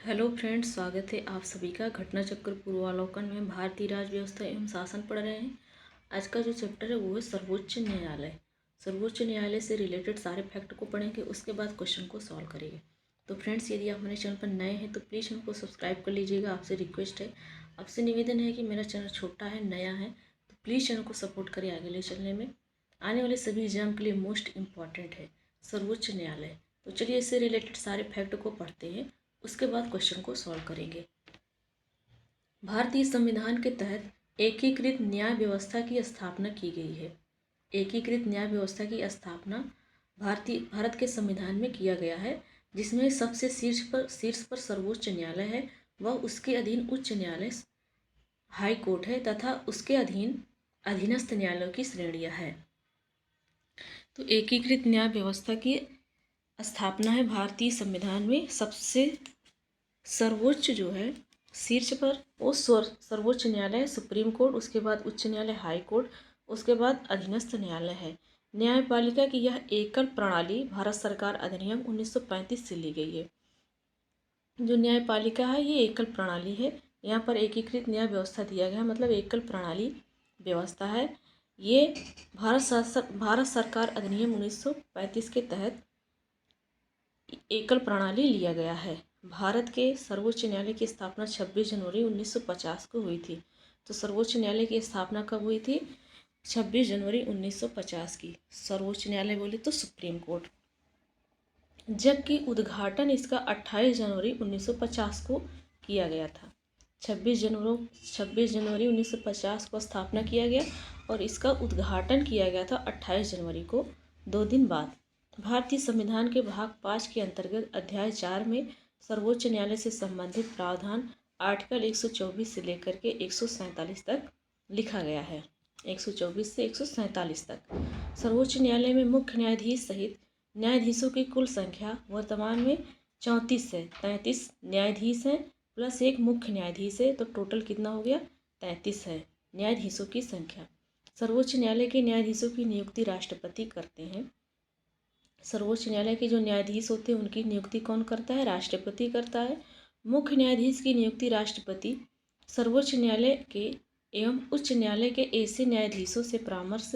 Hello friends, स्वागत है आप सभी का घटना चक्र पूर्वावलोकन में। भारतीय राज्य व्यवस्था एवं शासन पढ़ रहे हैं। आज का जो चैप्टर है वो है सर्वोच्च न्यायालय। सर्वोच्च न्यायालय से रिलेटेड सारे फैक्ट को पढ़ेंगे, उसके बाद क्वेश्चन को सॉल्व करेंगे। तो फ्रेंड्स, यदि आप मेरे चैनल पर नए हैं तो प्लीज़ हमको सब्सक्राइब कर लीजिएगा। आपसे रिक्वेस्ट है, आपसे निवेदन है कि मेरा चैनल छोटा है, नया है, तो प्लीज़ चैनल को सपोर्ट करें आगे ले चलने में। आने वाले सभी एग्जाम के लिए मोस्ट इम्पॉर्टेंट है सर्वोच्च न्यायालय। तो चलिए इससे रिलेटेड सारे फैक्ट को पढ़ते हैं, उसके बाद क्वेश्चन को सॉल्व करेंगे। भारतीय संविधान के तहत एकीकृत न्याय व्यवस्था की स्थापना की गई है। एकीकृत न्याय व्यवस्था की स्थापना भारत के संविधान में किया गया है, जिसमें सबसे शीर्ष पर सर्वोच्च न्यायालय है व उसके अधीन उच्च न्यायालय हाई कोर्ट है तथा उसके अधीन अधीनस्थ न्यायालयों की श्रेणियां है। तो एकीकृत न्याय व्यवस्था की स्थापना है भारतीय संविधान में। सबसे सर्वोच्च जो है शीर्ष पर वो सर्वोच्च न्यायालय सुप्रीम कोर्ट, उसके बाद उच्च न्यायालय हाई कोर्ट, उसके बाद अधीनस्थ न्यायालय है। न्यायपालिका की यह एकल प्रणाली भारत सरकार अधिनियम 1935 से ली गई है। जो न्यायपालिका है ये एकल प्रणाली है। यहाँ पर एकीकृत न्याय व्यवस्था दिया गया है, मतलब एकल प्रणाली व्यवस्था है। ये भारत सरकार अधिनियम 1935 के तहत एकल प्रणाली लिया गया है। भारत के सर्वोच्च न्यायालय की स्थापना 26 जनवरी 1950 को हुई थी। तो सर्वोच्च न्यायालय की स्थापना कब हुई थी? 26 जनवरी 1950 की। सर्वोच्च न्यायालय बोले तो सुप्रीम कोर्ट, जबकि उद्घाटन इसका 28 जनवरी 1950 को किया गया था। 26 जनवरी 1950 को स्थापना किया गया और इसका उद्घाटन किया गया था 28 जनवरी को, 2 दिन बाद। भारतीय संविधान के भाग 5 के अंतर्गत अध्याय 4 में सर्वोच्च न्यायालय से संबंधित प्रावधान आर्टिकल 124 से लेकर के 147 तक लिखा गया है। 124 से 147 तक। सर्वोच्च न्यायालय में मुख्य न्यायाधीश सहित न्यायाधीशों की कुल संख्या वर्तमान में 34 है। 33 न्यायाधीश हैं प्लस एक मुख्य न्यायाधीश है, तो टोटल कितना हो गया? 33 है न्यायाधीशों की संख्या। सर्वोच्च न्यायालय के न्यायाधीशों की नियुक्ति राष्ट्रपति करते हैं। सर्वोच्च न्यायालय के जो न्यायाधीश होते हैं उनकी नियुक्ति कौन करता है? राष्ट्रपति करता है। मुख्य न्यायाधीश की नियुक्ति राष्ट्रपति सर्वोच्च न्यायालय के एवं उच्च न्यायालय के ऐसे न्यायाधीशों से परामर्श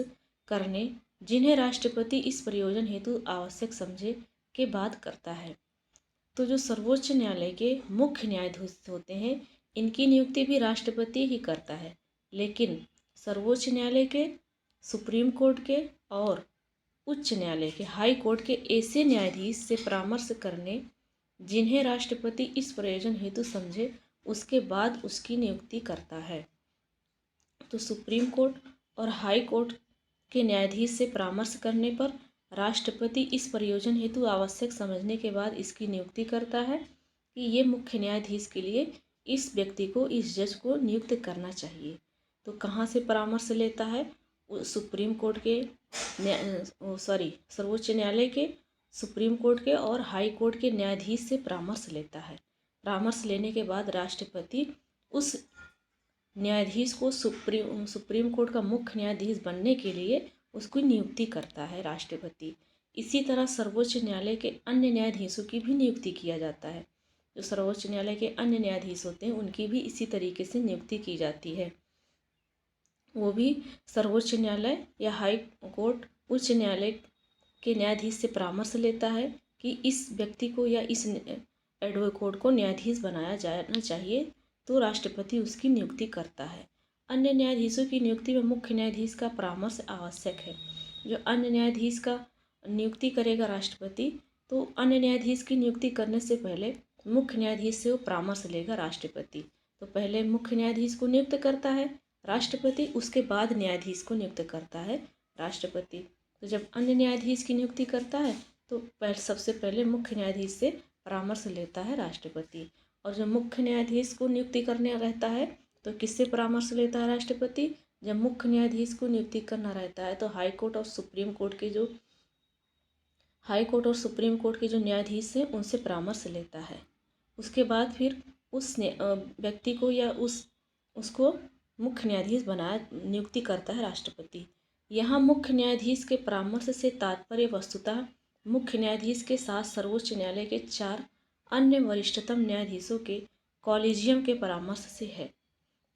करने जिन्हें राष्ट्रपति इस प्रयोजन हेतु आवश्यक समझे के बाद करता है। तो जो सर्वोच्च न्यायालय के मुख्य न्यायाधीश होते हैं इनकी नियुक्ति भी राष्ट्रपति ही करता है, लेकिन सर्वोच्च न्यायालय के, सुप्रीम कोर्ट के और उच्च न्यायालय के, हाई कोर्ट के ऐसे न्यायाधीश से परामर्श करने जिन्हें राष्ट्रपति इस प्रयोजन हेतु समझे उसके बाद उसकी नियुक्ति करता है। तो सुप्रीम कोर्ट और हाई कोर्ट के न्यायाधीश से परामर्श करने पर राष्ट्रपति इस प्रयोजन हेतु आवश्यक समझने के बाद इसकी नियुक्ति करता है कि ये मुख्य न्यायाधीश के लिए इस व्यक्ति को, इस जज को नियुक्त करना चाहिए। तो कहाँ से परामर्श लेता है? सुप्रीम कोर्ट के सर्वोच्च न्यायालय के, सुप्रीम कोर्ट के और हाई कोर्ट के न्यायाधीश से परामर्श लेता है। परामर्श लेने के बाद राष्ट्रपति उस न्यायाधीश को सुप्रीम कोर्ट का मुख्य न्यायाधीश बनने के लिए उसकी नियुक्ति करता है राष्ट्रपति। इसी तरह सर्वोच्च न्यायालय के अन्य न्यायाधीशों की भी नियुक्ति किया जाता है। जो सर्वोच्च न्यायालय के अन्य न्यायाधीश होते हैं उनकी भी इसी तरीके से नियुक्ति की जाती है। वो भी सर्वोच्च न्यायालय या हाई कोर्ट, उच्च न्यायालय के न्यायाधीश से परामर्श लेता है कि इस व्यक्ति को या इस एडवोकेट को न्यायाधीश बनाया जाना चाहिए, तो राष्ट्रपति उसकी नियुक्ति करता है। अन्य न्यायाधीशों की नियुक्ति में मुख्य न्यायाधीश का परामर्श आवश्यक है। जो अन्य न्यायाधीश का नियुक्ति करेगा राष्ट्रपति, तो अन्य न्यायाधीश की नियुक्ति करने से पहले मुख्य न्यायाधीश से वो परामर्श लेगा राष्ट्रपति। तो पहले मुख्य न्यायाधीश को नियुक्त करता है राष्ट्रपति, उसके बाद न्यायाधीश को नियुक्त करता है राष्ट्रपति। तो जब अन्य न्यायाधीश की नियुक्ति करता है तो सबसे पहले मुख्य न्यायाधीश से परामर्श लेता है राष्ट्रपति। और जब मुख्य न्यायाधीश को नियुक्ति करने रहता है तो किससे परामर्श लेता है राष्ट्रपति? जब मुख्य न्यायाधीश को नियुक्ति करना रहता है तो हाई कोर्ट और सुप्रीम कोर्ट के जो न्यायाधीश हैं उनसे परामर्श लेता है। उसके बाद फिर उस व्यक्ति को या उसको मुख्य न्यायाधीश नियुक्ति करता है राष्ट्रपति। यहाँ मुख्य न्यायाधीश के परामर्श से तात्पर्य वस्तुतः मुख्य न्यायाधीश के साथ सर्वोच्च न्यायालय के 4 अन्य वरिष्ठतम न्यायाधीशों के कॉलेजियम के परामर्श से है।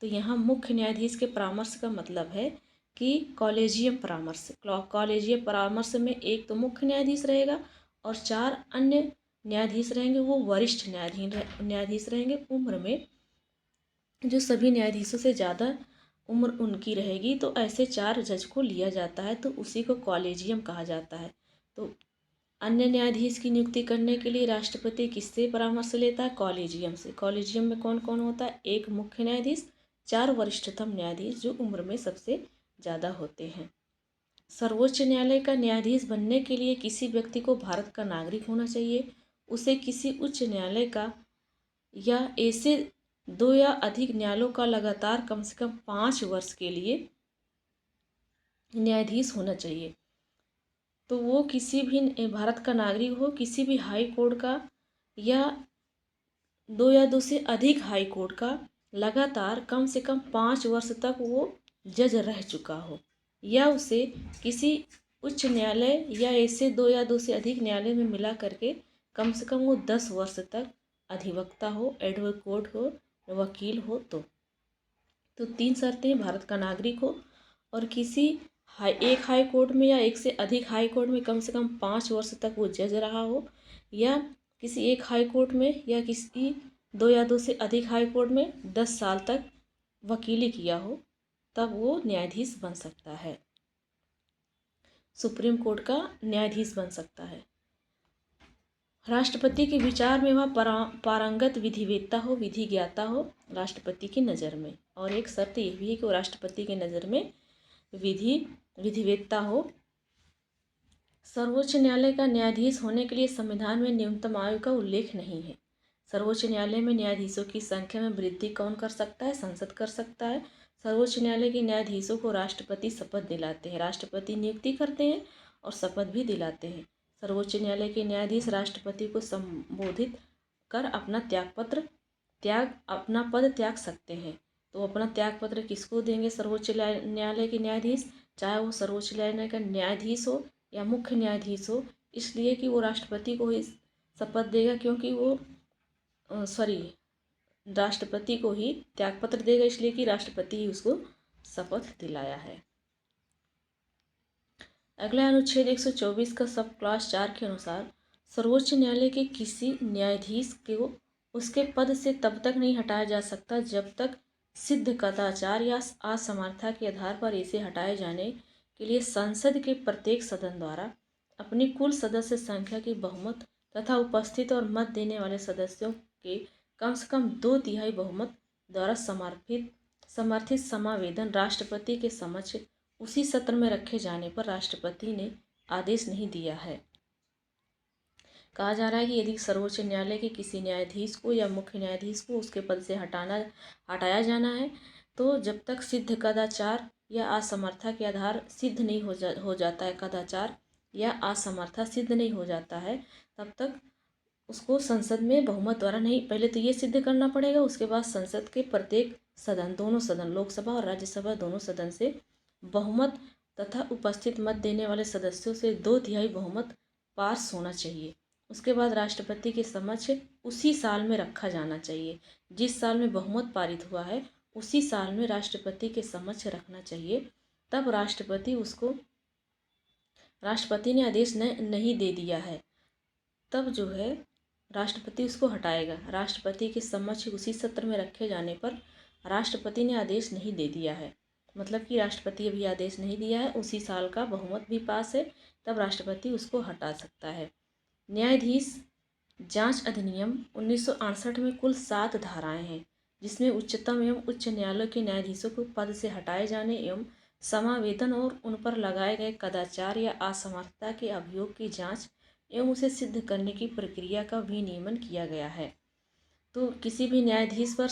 तो यहाँ मुख्य न्यायाधीश के परामर्श का मतलब है कि कॉलेजियम परामर्श। कॉलेजियम परामर्श में एक तो मुख्य न्यायाधीश रहेगा और 4 अन्य न्यायाधीश रहेंगे, वो वरिष्ठ न्यायाधीश रहेंगे। उम्र में जो सभी न्यायाधीशों से ज़्यादा उम्र उनकी रहेगी, तो ऐसे 4 जज को लिया जाता है, तो उसी को कॉलेजियम कहा जाता है। तो अन्य न्यायाधीश की नियुक्ति करने के लिए राष्ट्रपति किससे परामर्श लेता है? कॉलेजियम से। कॉलेजियम में कौन कौन होता है? एक मुख्य न्यायाधीश, 4 वरिष्ठतम न्यायाधीश जो उम्र में सबसे ज़्यादा होते हैं। सर्वोच्च न्यायालय का न्यायाधीश बनने के लिए किसी व्यक्ति को भारत का नागरिक होना चाहिए, उसे किसी उच्च न्यायालय का या ऐसे 2 या अधिक न्यायालयों का लगातार कम से कम 5 वर्ष के लिए न्यायाधीश होना चाहिए। तो वो किसी भी भारत का नागरिक हो, किसी भी हाई कोर्ट का या 2 या 2 से अधिक हाई कोर्ट का लगातार कम से कम 5 वर्ष तक वो जज रह चुका हो, या उसे किसी उच्च न्यायालय या ऐसे 2 या 2 से अधिक न्यायालय में मिला करके कम से कम वो 10 वर्ष तक अधिवक्ता हो, एडवोकेट हो, वकील हो। तो 3 शर्तें: भारत का नागरिक हो और किसी एक हाई कोर्ट में या एक से अधिक हाई कोर्ट में कम से कम 5 वर्ष तक वो जज रहा हो, या किसी एक हाई कोर्ट में या किसी 2 या 2 से अधिक हाई कोर्ट में 10 साल तक वकीली किया हो, तब वो न्यायाधीश बन सकता है, सुप्रीम कोर्ट का न्यायाधीश बन सकता है। राष्ट्रपति के विचार में वह पारंगत विधिवेत्ता हो, विधि ज्ञाता हो राष्ट्रपति की नज़र में। और एक शर्त यह भी है कि वो राष्ट्रपति की नज़र में विधिवेत्ता हो। सर्वोच्च न्यायालय का न्यायाधीश होने के लिए संविधान में न्यूनतम आयु का उल्लेख नहीं है। सर्वोच्च न्यायालय में न्यायाधीशों की संख्या में वृद्धि कौन कर सकता है? संसद कर सकता है। सर्वोच्च न्यायालय के न्यायाधीशों को राष्ट्रपति शपथ दिलाते हैं, राष्ट्रपति नियुक्ति करते हैं और शपथ भी दिलाते हैं। सर्वोच्च न्यायालय के न्यायाधीश राष्ट्रपति को संबोधित कर अपना अपना पद त्याग सकते हैं। तो अपना त्याग पत्र किसको देंगे? सर्वोच्च न्यायालय के न्यायाधीश, चाहे वो सर्वोच्च न्यायालय का न्यायाधीश हो या मुख्य न्यायाधीश हो, इसलिए कि वो राष्ट्रपति को ही शपथ देगा, क्योंकि वो राष्ट्रपति को ही त्यागपत्र देगा, इसलिए कि राष्ट्रपति ही उसको शपथ दिलाया है। अगला अनुच्छेद 124 का सब क्लास 4 के अनुसार सर्वोच्च न्यायालय के किसी न्यायाधीश को उसके पद से तब तक नहीं हटाया जा सकता जब तक सिद्ध कदाचार या असमर्थता के आधार पर इसे हटाए जाने के लिए संसद के प्रत्येक सदन द्वारा अपनी कुल सदस्य संख्या की बहुमत तथा उपस्थित और मत देने वाले सदस्यों के कम से कम 2/3 बहुमत द्वारा समर्थित समावेदन राष्ट्रपति के समक्ष उसी सत्र में रखे जाने पर राष्ट्रपति ने आदेश नहीं दिया है। कहा जा रहा है कि यदि सर्वोच्च न्यायालय के किसी न्यायाधीश को या मुख्य न्यायाधीश को उसके पद से हटाया जाना है, तो जब तक सिद्ध कदाचार या असमर्थता के आधार सिद्ध नहीं हो जाता है, कदाचार या असमर्थता सिद्ध नहीं हो जाता है, तब तक उसको संसद में बहुमत द्वारा नहीं, पहले तो ये सिद्ध करना पड़ेगा, उसके बाद संसद के प्रत्येक सदन, दोनों सदन, लोकसभा और राज्यसभा दोनों सदन से बहुमत तथा उपस्थित मत देने वाले सदस्यों से 2/3 बहुमत पास होना चाहिए। उसके बाद राष्ट्रपति के समक्ष उसी साल में रखा जाना चाहिए। जिस साल में बहुमत पारित हुआ है उसी साल में राष्ट्रपति के समक्ष रखना चाहिए। तब राष्ट्रपति ने आदेश नहीं दे दिया है, तब जो है राष्ट्रपति उसको हटाएगा। राष्ट्रपति के समक्ष उसी सत्र में रखे जाने पर राष्ट्रपति ने आदेश नहीं दे दिया है, मतलब कि राष्ट्रपति अभी आदेश नहीं दिया है, उसी साल का बहुमत भी पास है, तब राष्ट्रपति उसको हटा सकता है। न्यायाधीश जांच अधिनियम 1968 में कुल 7 धाराएं हैं, जिसमें उच्चतम एवं उच्च न्यायालय के न्यायाधीशों को पद से हटाए जाने एवं समावेदन और उन पर लगाए गए कदाचार या असमर्थता के अभियोग की जांच एवं उसे सिद्ध करने की प्रक्रिया का विनियमन किया गया है। तो किसी भी न्यायाधीश पर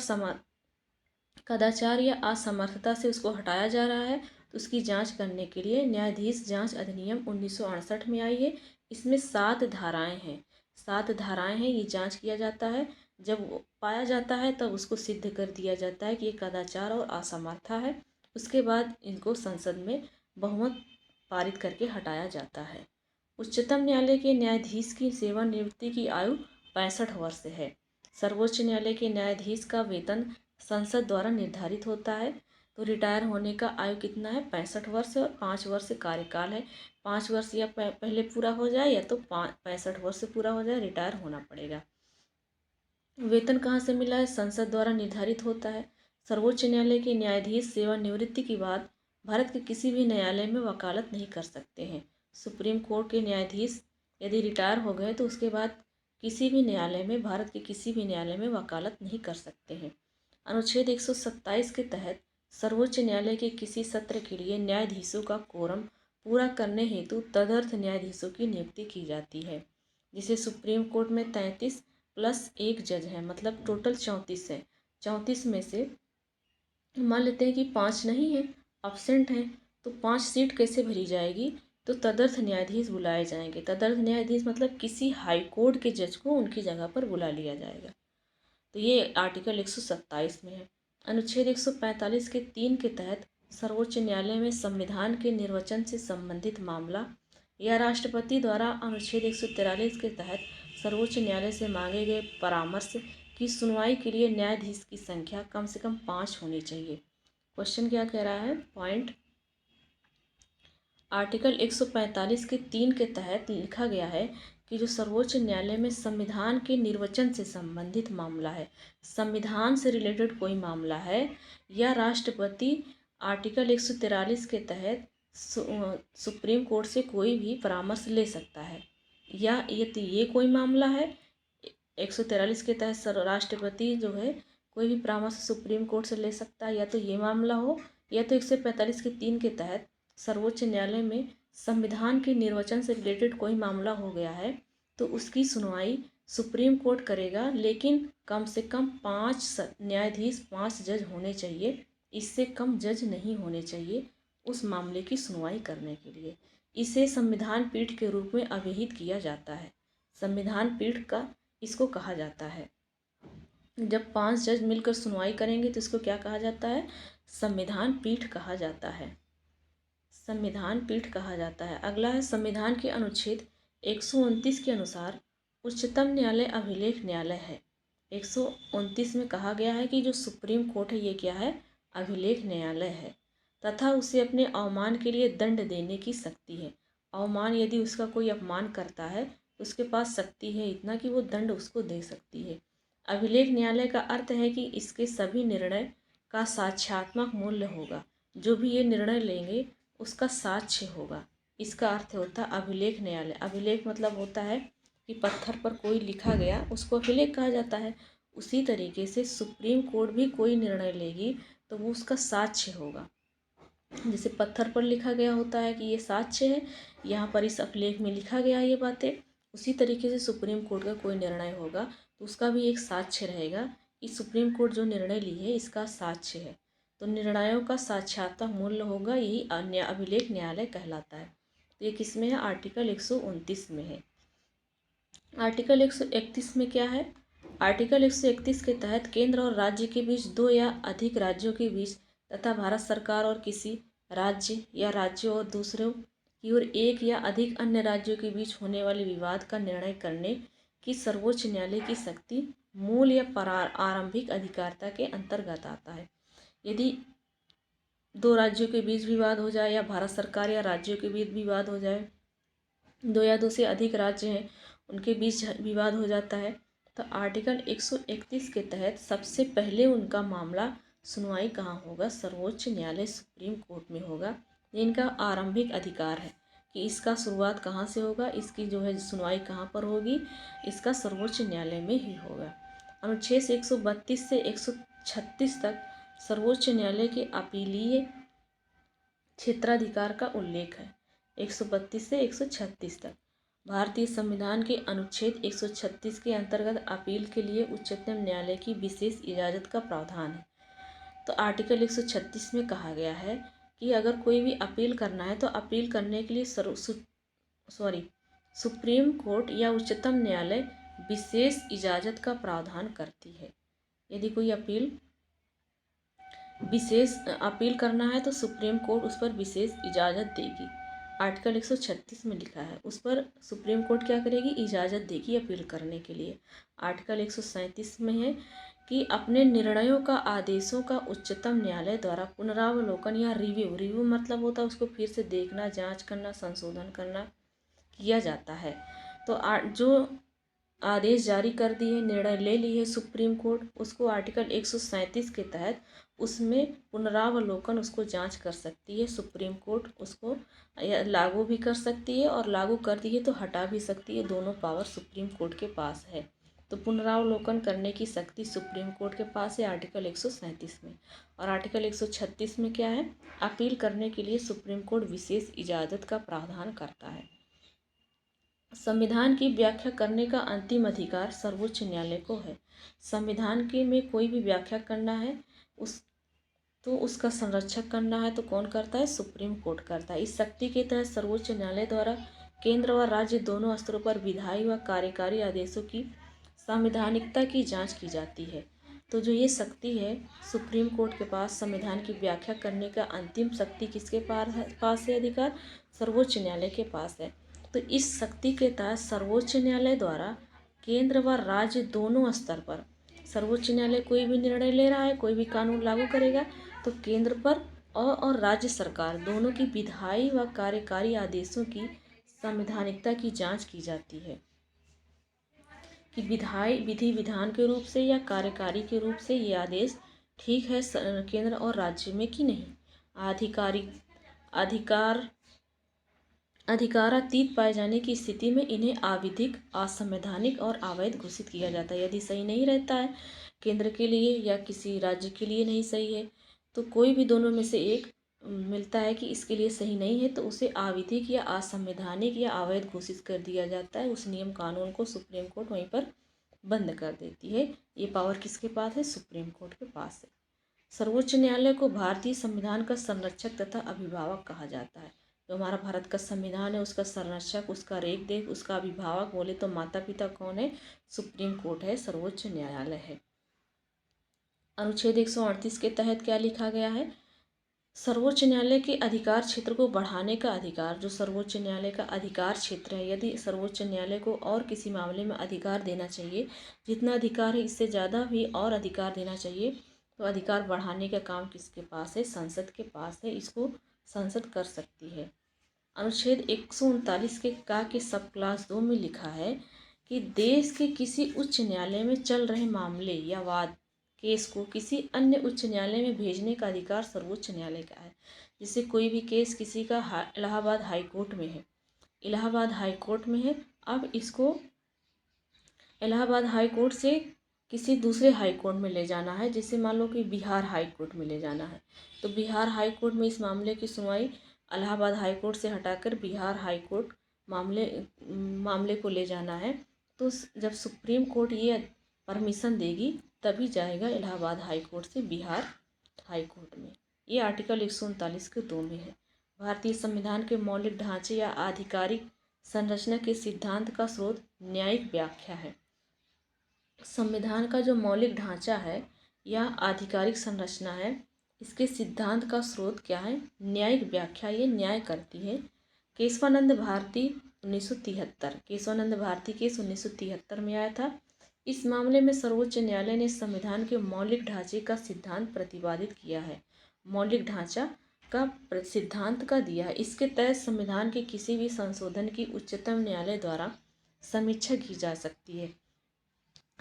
कदाचार या असमर्थता से उसको हटाया जा रहा है, तो उसकी जांच करने के लिए न्यायाधीश जांच अधिनियम 1968 में आई है। इसमें 7 धाराएं हैं, 7 धाराएं हैं। ये जांच किया जाता है, जब पाया जाता है तब उसको सिद्ध कर दिया जाता है कि ये कदाचार और असमर्थता है। उसके बाद इनको संसद में बहुमत पारित करके हटाया जाता है। उच्चतम न्यायालय के न्यायाधीश की सेवानिवृत्ति की आयु 65 वर्ष है। सर्वोच्च न्यायालय के न्यायाधीश का वेतन संसद द्वारा निर्धारित होता है। तो रिटायर होने का आयु कितना है? 65 वर्ष और 5 वर्ष कार्यकाल है। 5 वर्ष या पहले पूरा हो जाए या तो 65 वर्ष से पूरा हो जाए, रिटायर होना पड़ेगा। वेतन कहाँ से मिला है? संसद द्वारा निर्धारित होता है। सर्वोच्च न्यायालय के न्यायाधीश सेवानिवृत्ति के बाद भारत के किसी भी न्यायालय में वकालत नहीं कर सकते हैं। सुप्रीम कोर्ट के न्यायाधीश यदि रिटायर हो गए तो उसके बाद किसी भी न्यायालय में, भारत के किसी भी न्यायालय में वकालत नहीं कर सकते हैं। अनुच्छेद 127 के तहत सर्वोच्च न्यायालय के किसी सत्र के लिए न्यायाधीशों का कोरम पूरा करने हेतु तदर्थ न्यायाधीशों की नियुक्ति की जाती है। जिसे सुप्रीम कोर्ट में 33 प्लस 1 जज है, मतलब टोटल 34 है। 34 में से मान लेते हैं कि 5 नहीं है, अब्सेंट हैं, तो 5 सीट कैसे भरी जाएगी? तो तदर्थ न्यायाधीश बुलाए जाएंगे। तदर्थ न्यायाधीश मतलब किसी हाई कोर्ट के जज को उनकी जगह पर बुला लिया जाएगा। तो ये आर्टिकल 127 में है। अनुच्छेद 145 के 3 के तहत सर्वोच्च न्यायालय में संविधान के निर्वचन से संबंधित मामला या राष्ट्रपति द्वारा अनुच्छेद 143 के तहत सर्वोच्च न्यायालय से मांगे गए परामर्श की सुनवाई के लिए न्यायाधीश की संख्या कम से कम 5 होनी चाहिए। क्वेश्चन क्या कह रहा है? पॉइंट आर्टिकल 145 के 3 के तहत लिखा गया है कि जो सर्वोच्च न्यायालय में संविधान के निर्वचन से संबंधित मामला है, संविधान से रिलेटेड कोई मामला है, या राष्ट्रपति आर्टिकल 143 के तहत सुप्रीम कोर्ट से कोई भी परामर्श ले सकता है, या ये कोई मामला है 143 के तहत राष्ट्रपति जो है कोई भी परामर्श सुप्रीम कोर्ट से ले सकता है, या तो ये मामला हो, या तो 145 के 3 के तहत सर्वोच्च न्यायालय में संविधान के निर्वचन से रिलेटेड कोई मामला हो गया है तो उसकी सुनवाई सुप्रीम कोर्ट करेगा, लेकिन कम से कम 5 न्यायाधीश 5 जज होने चाहिए, इससे कम जज नहीं होने चाहिए उस मामले की सुनवाई करने के लिए। इसे संविधान पीठ के रूप में अभिहित किया जाता है। संविधान पीठ का इसको कहा जाता है। जब 5 जज मिलकर सुनवाई करेंगे तो इसको क्या कहा जाता है? संविधान पीठ कहा जाता है। संविधान पीठ कहा जाता है। अगला है संविधान के अनुच्छेद 129 के अनुसार उच्चतम न्यायालय अभिलेख न्यायालय है। 129 में कहा गया है कि जो सुप्रीम कोर्ट है ये क्या है? अभिलेख न्यायालय है, तथा उसे अपने अवमान के लिए दंड देने की शक्ति है। अवमान यदि उसका कोई अपमान करता है तो उसके पास शक्ति है इतना कि वो दंड उसको दे सकती है। अभिलेख न्यायालय का अर्थ है कि इसके सभी निर्णय का साक्ष्यात्मक मूल्य होगा। जो भी ये निर्णय लेंगे उसका साक्ष्य होगा। इसका अर्थ होता है अभिलेख न्यायालय। अभिलेख मतलब होता है कि पत्थर पर कोई लिखा गया, उसको अभिलेख कहा जाता है। उसी तरीके से सुप्रीम कोर्ट भी कोई निर्णय लेगी तो वो उसका साक्ष्य होगा। जैसे पत्थर पर लिखा गया होता है कि ये साक्ष्य है, यहाँ पर इस अभिलेख में लिखा गया ये बातें, उसी तरीके से सुप्रीम कोर्ट का कोई निर्णय होगा तो उसका भी एक साक्ष्य रहेगा कि सुप्रीम कोर्ट जो निर्णय ली है इसका साक्ष्य है। तो निर्णयों का साक्ष्यात्मक मूल्य होगा, यही अन्य अभिलेख न्यायालय कहलाता है। तो ये किस में है? आर्टिकल 129 में है। आर्टिकल 131 में क्या है? आर्टिकल 131 के तहत केंद्र और राज्य के बीच 2 या अधिक राज्यों के बीच तथा भारत सरकार और किसी राज्य या राज्यों और दूसरों की ओर एक या अधिक अन्य राज्यों के बीच होने वाले विवाद का निर्णय करने की सर्वोच्च न्यायालय की शक्ति मूल या आरंभिक अधिकारिता के अंतर्गत आता है। यदि 2 राज्यों के बीच विवाद हो जाए या भारत सरकार या राज्यों के बीच विवाद हो जाए, 2 या 2 से अधिक राज्य हैं उनके बीच विवाद हो जाता है, तो आर्टिकल 131 के तहत सबसे पहले उनका मामला सुनवाई कहाँ होगा? सर्वोच्च न्यायालय सुप्रीम कोर्ट में होगा। इनका आरंभिक अधिकार है कि इसका शुरुआत कहाँ से होगा, इसकी जो है सुनवाई कहाँ पर होगी, इसका सर्वोच्च न्यायालय में ही होगा। अनुच्छेद 132 से 136 तक सर्वोच्च न्यायालय के अपीलीय क्षेत्राधिकार का उल्लेख है। 132 से 136 तक भारतीय संविधान के अनुच्छेद 136 के अंतर्गत अपील के लिए उच्चतम न्यायालय की विशेष इजाज़त का प्रावधान है। तो आर्टिकल 136 में कहा गया है कि अगर कोई भी अपील करना है तो अपील करने के लिए सुप्रीम कोर्ट या उच्चतम न्यायालय विशेष इजाज़त का प्रावधान करती है। यदि कोई विशेष अपील करना है तो सुप्रीम कोर्ट उस पर विशेष इजाज़त देगी। आर्टिकल 136 में लिखा है, उस पर सुप्रीम कोर्ट क्या करेगी, इजाज़त देगी अपील करने के लिए। आर्टिकल 137 में है कि अपने निर्णयों का, आदेशों का उच्चतम न्यायालय द्वारा पुनरावलोकन या रिव्यू, रिव्यू मतलब होता है उसको फिर से देखना, जांच करना, संशोधन करना, किया जाता है। तो जो आदेश जारी कर दिए, निर्णय ले लिए सुप्रीम कोर्ट, उसको आर्टिकल 137 के तहत उसमें पुनरावलोकन, उसको जांच कर सकती है सुप्रीम कोर्ट, उसको लागू भी कर सकती है और लागू कर दी है तो हटा भी सकती है। दोनों पावर सुप्रीम कोर्ट के पास है। तो पुनरावलोकन करने की शक्ति सुप्रीम कोर्ट के पास है आर्टिकल 137 में। और आर्टिकल 136 में क्या है, अपील करने के लिए सुप्रीम कोर्ट विशेष इजाज़त का प्रावधान करता है। संविधान की व्याख्या करने का अंतिम अधिकार सर्वोच्च न्यायालय को है। संविधान के में कोई भी व्याख्या करना है उसका संरक्षक करना है तो कौन करता है, सुप्रीम कोर्ट करता है। इस शक्ति के तहत सर्वोच्च न्यायालय द्वारा केंद्र व राज्य दोनों स्तरों पर विधायी व कार्यकारी आदेशों की संवैधानिकता की जांच की जाती है। तो जो ये शक्ति है सुप्रीम कोर्ट के पास, संविधान की व्याख्या करने का अंतिम शक्ति किसके पास है, अधिकार सर्वोच्च न्यायालय के पास है। तो इस शक्ति के तहत सर्वोच्च न्यायालय द्वारा केंद्र व राज्य दोनों स्तर पर, सर्वोच्च न्यायालय कोई भी निर्णय ले रहा है, कोई भी कानून लागू करेगा तो केंद्र पर और राज्य सरकार दोनों की विधायी व कार्यकारी आदेशों की संवैधानिकता की जांच की जाती है कि विधि विधान के रूप से या कार्यकारी के रूप से ये आदेश ठीक है केंद्र और राज्य में कि नहीं। अधिकारातीत पाए जाने की स्थिति में इन्हें अविधिक, असंवैधानिक और अवैध घोषित किया जाता है। यदि सही नहीं रहता है, केंद्र के लिए या किसी राज्य के लिए नहीं सही है, तो कोई भी दोनों में से एक मिलता है कि इसके लिए सही नहीं है, तो उसे अविधिक या असंवैधानिक या अवैध घोषित कर दिया जाता है। उस नियम कानून को सुप्रीम कोर्ट वहीं पर बंद कर देती है। ये पावर किसके पास है, सुप्रीम कोर्ट के पास है। सर्वोच्च न्यायालय को भारतीय संविधान का संरक्षक तथा अभिभावक कहा जाता है। जो हमारा भारत का संविधान है उसका संरक्षक, उसका रेख देख, उसका अभिभावक बोले तो माता पिता कौन है, सुप्रीम कोर्ट है, सर्वोच्च न्यायालय है। अनुच्छेद 138 के तहत क्या लिखा गया है, सर्वोच्च न्यायालय के अधिकार क्षेत्र को बढ़ाने का अधिकार। जो सर्वोच्च न्यायालय का अधिकार क्षेत्र है, यदि सर्वोच्च न्यायालय को और किसी मामले में अधिकार देना चाहिए, जितना अधिकार है इससे ज़्यादा भी और अधिकार देना चाहिए, तो अधिकार बढ़ाने का काम किसके पास है, संसद के पास है। इसको संसद कर सकती है। अनुच्छेद 139 के सब क्लास 2 में लिखा है कि देश के किसी उच्च न्यायालय में चल रहे मामले या वाद केस को किसी अन्य उच्च न्यायालय में भेजने का अधिकार सर्वोच्च न्यायालय का है। जैसे कोई भी केस किसी का इलाहाबाद हाई कोर्ट में है, इलाहाबाद हाई कोर्ट में है, अब इसको इलाहाबाद हाई कोर्ट से किसी दूसरे हाई कोर्ट में ले जाना है। जैसे मान लो कि बिहार हाई कोर्ट में ले जाना है, तो बिहार हाई कोर्ट में इस मामले की सुनवाई इलाहाबाद हाई कोर्ट से हटाकर बिहार हाई कोर्ट मामले को ले जाना है। तो जब सुप्रीम कोर्ट ये परमिशन देगी तभी जाएगा इलाहाबाद हाई कोर्ट से बिहार हाई कोर्ट में। ये आर्टिकल 139 के 2 में है। भारतीय संविधान के मौलिक ढांचे या आधिकारिक संरचना के सिद्धांत का स्रोत न्यायिक व्याख्या है। संविधान का जो मौलिक ढांचा है या आधिकारिक संरचना है, इसके सिद्धांत का स्रोत क्या है, न्यायिक व्याख्या। ये न्याय करती है। केशवानंद भारती 1973, केशवानंद भारती केस 1973 में आया था। इस मामले में सर्वोच्च न्यायालय ने संविधान के मौलिक ढांचे का सिद्धांत प्रतिपादित किया है। मौलिक ढांचा का सिद्धांत का दिया है। इसके तहत संविधान के किसी भी संशोधन की उच्चतम न्यायालय द्वारा समीक्षा की जा सकती है।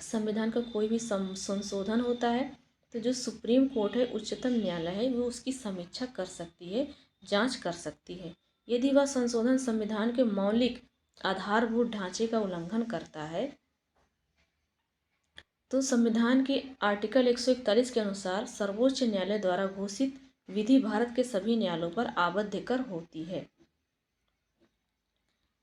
संविधान का कोई भी संशोधन होता है तो जो सुप्रीम कोर्ट है, उच्चतम न्यायालय है, वो उसकी समीक्षा कर सकती है, जांच कर सकती है। यदि वह संशोधन संविधान के मौलिक आधारभूत ढांचे का उल्लंघन करता है तो संविधान के आर्टिकल 141 के अनुसार सर्वोच्च न्यायालय द्वारा घोषित विधि भारत के सभी न्यायालयों पर आबद्ध कर होती है।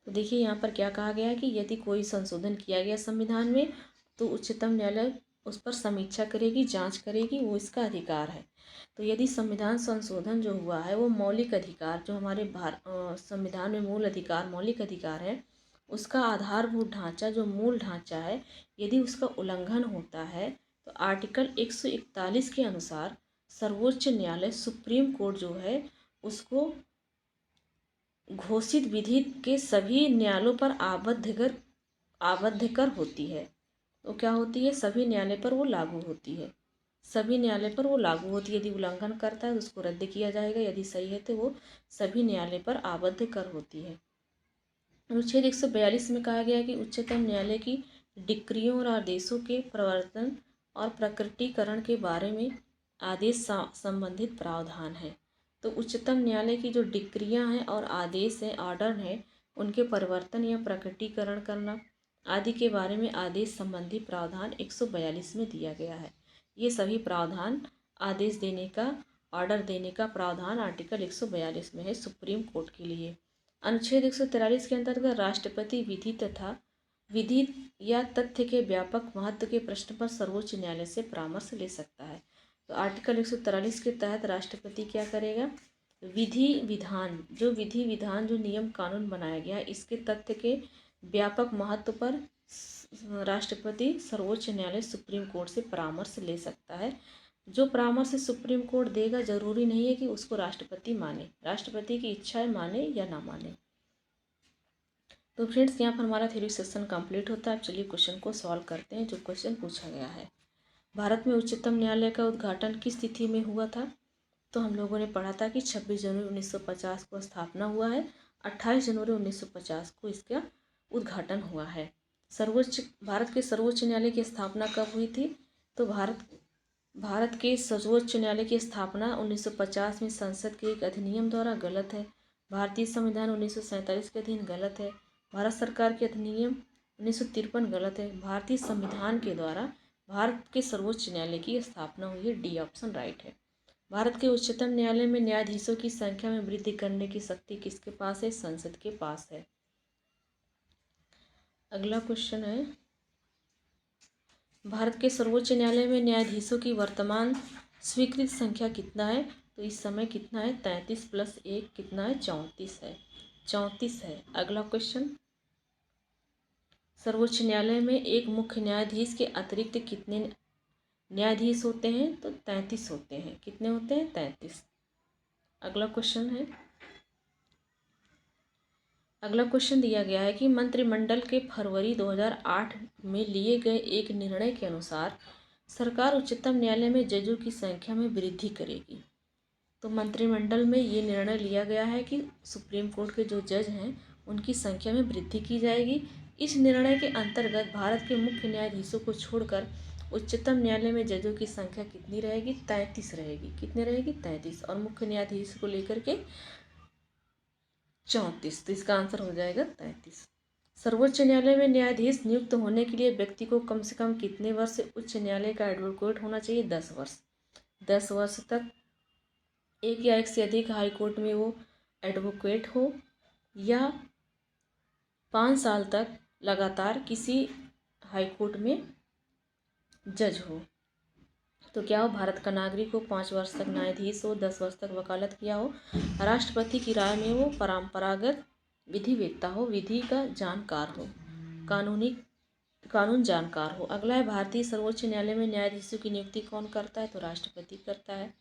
तो देखिए यहाँ पर क्या कहा गया है कि यदि कोई संशोधन किया गया संविधान में तो उच्चतम न्यायालय उस पर समीक्षा करेगी, जांच करेगी, वो इसका अधिकार है। तो यदि संविधान संशोधन जो हुआ है वो मौलिक अधिकार, जो हमारे संविधान में मूल अधिकार, मौलिक अधिकार है, उसका आधारभूत ढांचा, जो मूल ढांचा है, यदि उसका उल्लंघन होता है तो आर्टिकल 141 के अनुसार सर्वोच्च न्यायालय, सुप्रीम कोर्ट जो है, उसको घोषित विधि के सभी न्यायालयों पर आबद्ध कर होती है। तो क्या होती है? सभी न्यायालय पर वो लागू होती है। सभी न्यायालय पर वो लागू होती है। यदि उल्लंघन करता है तो उसको रद्द किया जाएगा, यदि सही है तो वो सभी न्यायालय पर आबद्ध कर होती है। अनुच्छेद 142 में कहा गया है कि उच्चतम न्यायालय की डिक्रियों और आदेशों के प्रवर्तन और प्रकटीकरण के बारे में आदेश संबंधित प्रावधान है। तो उच्चतम न्यायालय की जो डिक्रियां हैं और आदेश हैं, ऑर्डर हैं, उनके परिवर्तन या प्रकटीकरण करना आदि के बारे में आदेश संबंधी प्रावधान 142 में दिया गया है। ये सभी प्रावधान आदेश देने का, ऑर्डर देने का प्रावधान आर्टिकल 142 में है सुप्रीम कोर्ट के लिए। अनुच्छेद 143 के अंतर्गत राष्ट्रपति विधि या तथ्य के व्यापक महत्व के प्रश्न पर सर्वोच्च न्यायालय से परामर्श ले सकता है। तो आर्टिकल 143 के तहत राष्ट्रपति क्या करेगा? विधि विधान जो नियम कानून बनाया गया इसके तथ्य के व्यापक महत्व पर राष्ट्रपति सर्वोच्च न्यायालय सुप्रीम कोर्ट से परामर्श ले सकता है। जो परामर्श सुप्रीम कोर्ट देगा जरूरी नहीं है कि उसको राष्ट्रपति माने, राष्ट्रपति की इच्छा है माने या ना माने। तो फ्रेंड्स, यहाँ पर हमारा थ्योरी सेक्शन कंप्लीट होता है। अब चलिए क्वेश्चन को सॉल्व करते हैं। जो क्वेश्चन पूछा गया है, भारत में उच्चतम न्यायालय का उद्घाटन किस तिथि में हुआ था? तो हम लोगों ने पढ़ा था कि 26 जनवरी 1950 को स्थापना हुआ है, 28 जनवरी 1950 को इसका उद्घाटन हुआ है। भारत के सर्वोच्च न्यायालय की स्थापना कब हुई थी? तो भारत के सर्वोच्च न्यायालय की स्थापना 1950 में संसद के एक अधिनियम द्वारा गलत है। भारतीय संविधान 1947 के अधीन गलत है। भारत सरकार के अधिनियम 1953 गलत है। भारतीय संविधान के द्वारा भारत के सर्वोच्च न्यायालय की स्थापना हुई है। डी ऑप्शन राइट है। भारत के उच्चतम न्यायालय में न्यायाधीशों की संख्या में वृद्धि करने की शक्ति किसके पास है? संसद के पास है। अगला क्वेश्चन है, भारत के सर्वोच्च न्यायालय में न्यायाधीशों की वर्तमान स्वीकृत संख्या कितना है? तो इस समय कितना है? 33 + 1 कितना है? 34 है। 34 है। अगला क्वेश्चन, सर्वोच्च न्यायालय में एक मुख्य न्यायाधीश के अतिरिक्त कितने न्यायाधीश होते हैं? तो 33 होते हैं। कितने होते हैं? 33। अगला क्वेश्चन दिया गया है कि मंत्रिमंडल के फरवरी 2008 में लिए गए एक निर्णय के अनुसार सरकार उच्चतम न्यायालय में जजों की संख्या में वृद्धि करेगी। तो मंत्रिमंडल में ये निर्णय लिया गया है कि सुप्रीम कोर्ट के जो जज हैं उनकी संख्या में वृद्धि की जाएगी। इस निर्णय के अंतर्गत भारत के मुख्य न्यायाधीशों को छोड़कर उच्चतम न्यायालय में जजों की संख्या कितनी रहेगी? 33 रहेगी। कितने रहेगी? 33। और मुख्य न्यायाधीश को लेकर के 34। तो इसका आंसर हो जाएगा 33। सर्वोच्च न्यायालय में न्यायाधीश नियुक्त होने के लिए व्यक्ति को कम से कम कितने वर्ष उच्च न्यायालय का एडवोकेट होना चाहिए? 10 वर्ष। 10 वर्ष तक एक या एक से अधिक हाई कोर्ट में वो एडवोकेट हो, या 5 साल तक लगातार किसी हाई कोर्ट में जज हो। तो क्या हो? भारत का नागरिक हो, 5 वर्ष तक न्यायाधीश हो, 10 वर्ष तक वकालत किया हो, राष्ट्रपति की राय में वो परंपरागत विधिवेत्ता हो, विधि का जानकार हो, कानून जानकार हो। अगला है, भारतीय सर्वोच्च न्यायालय में न्यायाधीशों की नियुक्ति कौन करता है? तो राष्ट्रपति करता है।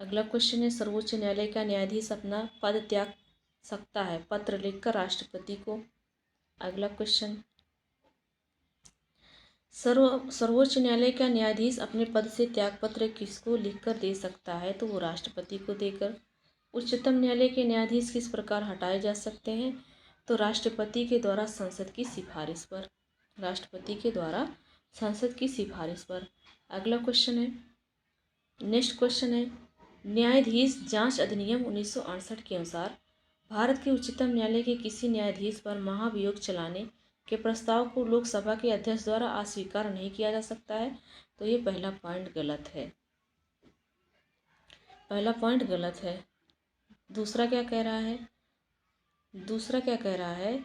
अगला क्वेश्चन है, सर्वोच्च न्यायालय का न्यायाधीश अपना पद त्याग सकता है पत्र लिखकर राष्ट्रपति को। अगला क्वेश्चन, सर्वोच्च न्यायालय का न्यायाधीश अपने पद से त्यागपत्र किसको लिखकर दे सकता है? तो वो राष्ट्रपति को देकर। उच्चतम न्यायालय के न्यायाधीश किस प्रकार हटाए जा सकते हैं? तो राष्ट्रपति के द्वारा संसद की सिफारिश पर। राष्ट्रपति के द्वारा संसद की सिफारिश पर। अगला क्वेश्चन है, नेक्स्ट क्वेश्चन है, न्यायाधीश जांच अधिनियम 1968 के अनुसार भारत के उच्चतम न्यायालय के किसी न्यायाधीश पर महाभियोग चलाने के प्रस्ताव को लोकसभा के अध्यक्ष द्वारा अस्वीकार नहीं किया जा सकता है। तो ये पहला पॉइंट गलत है। पहला पॉइंट गलत है। दूसरा क्या कह रहा है? दूसरा क्या कह रहा है,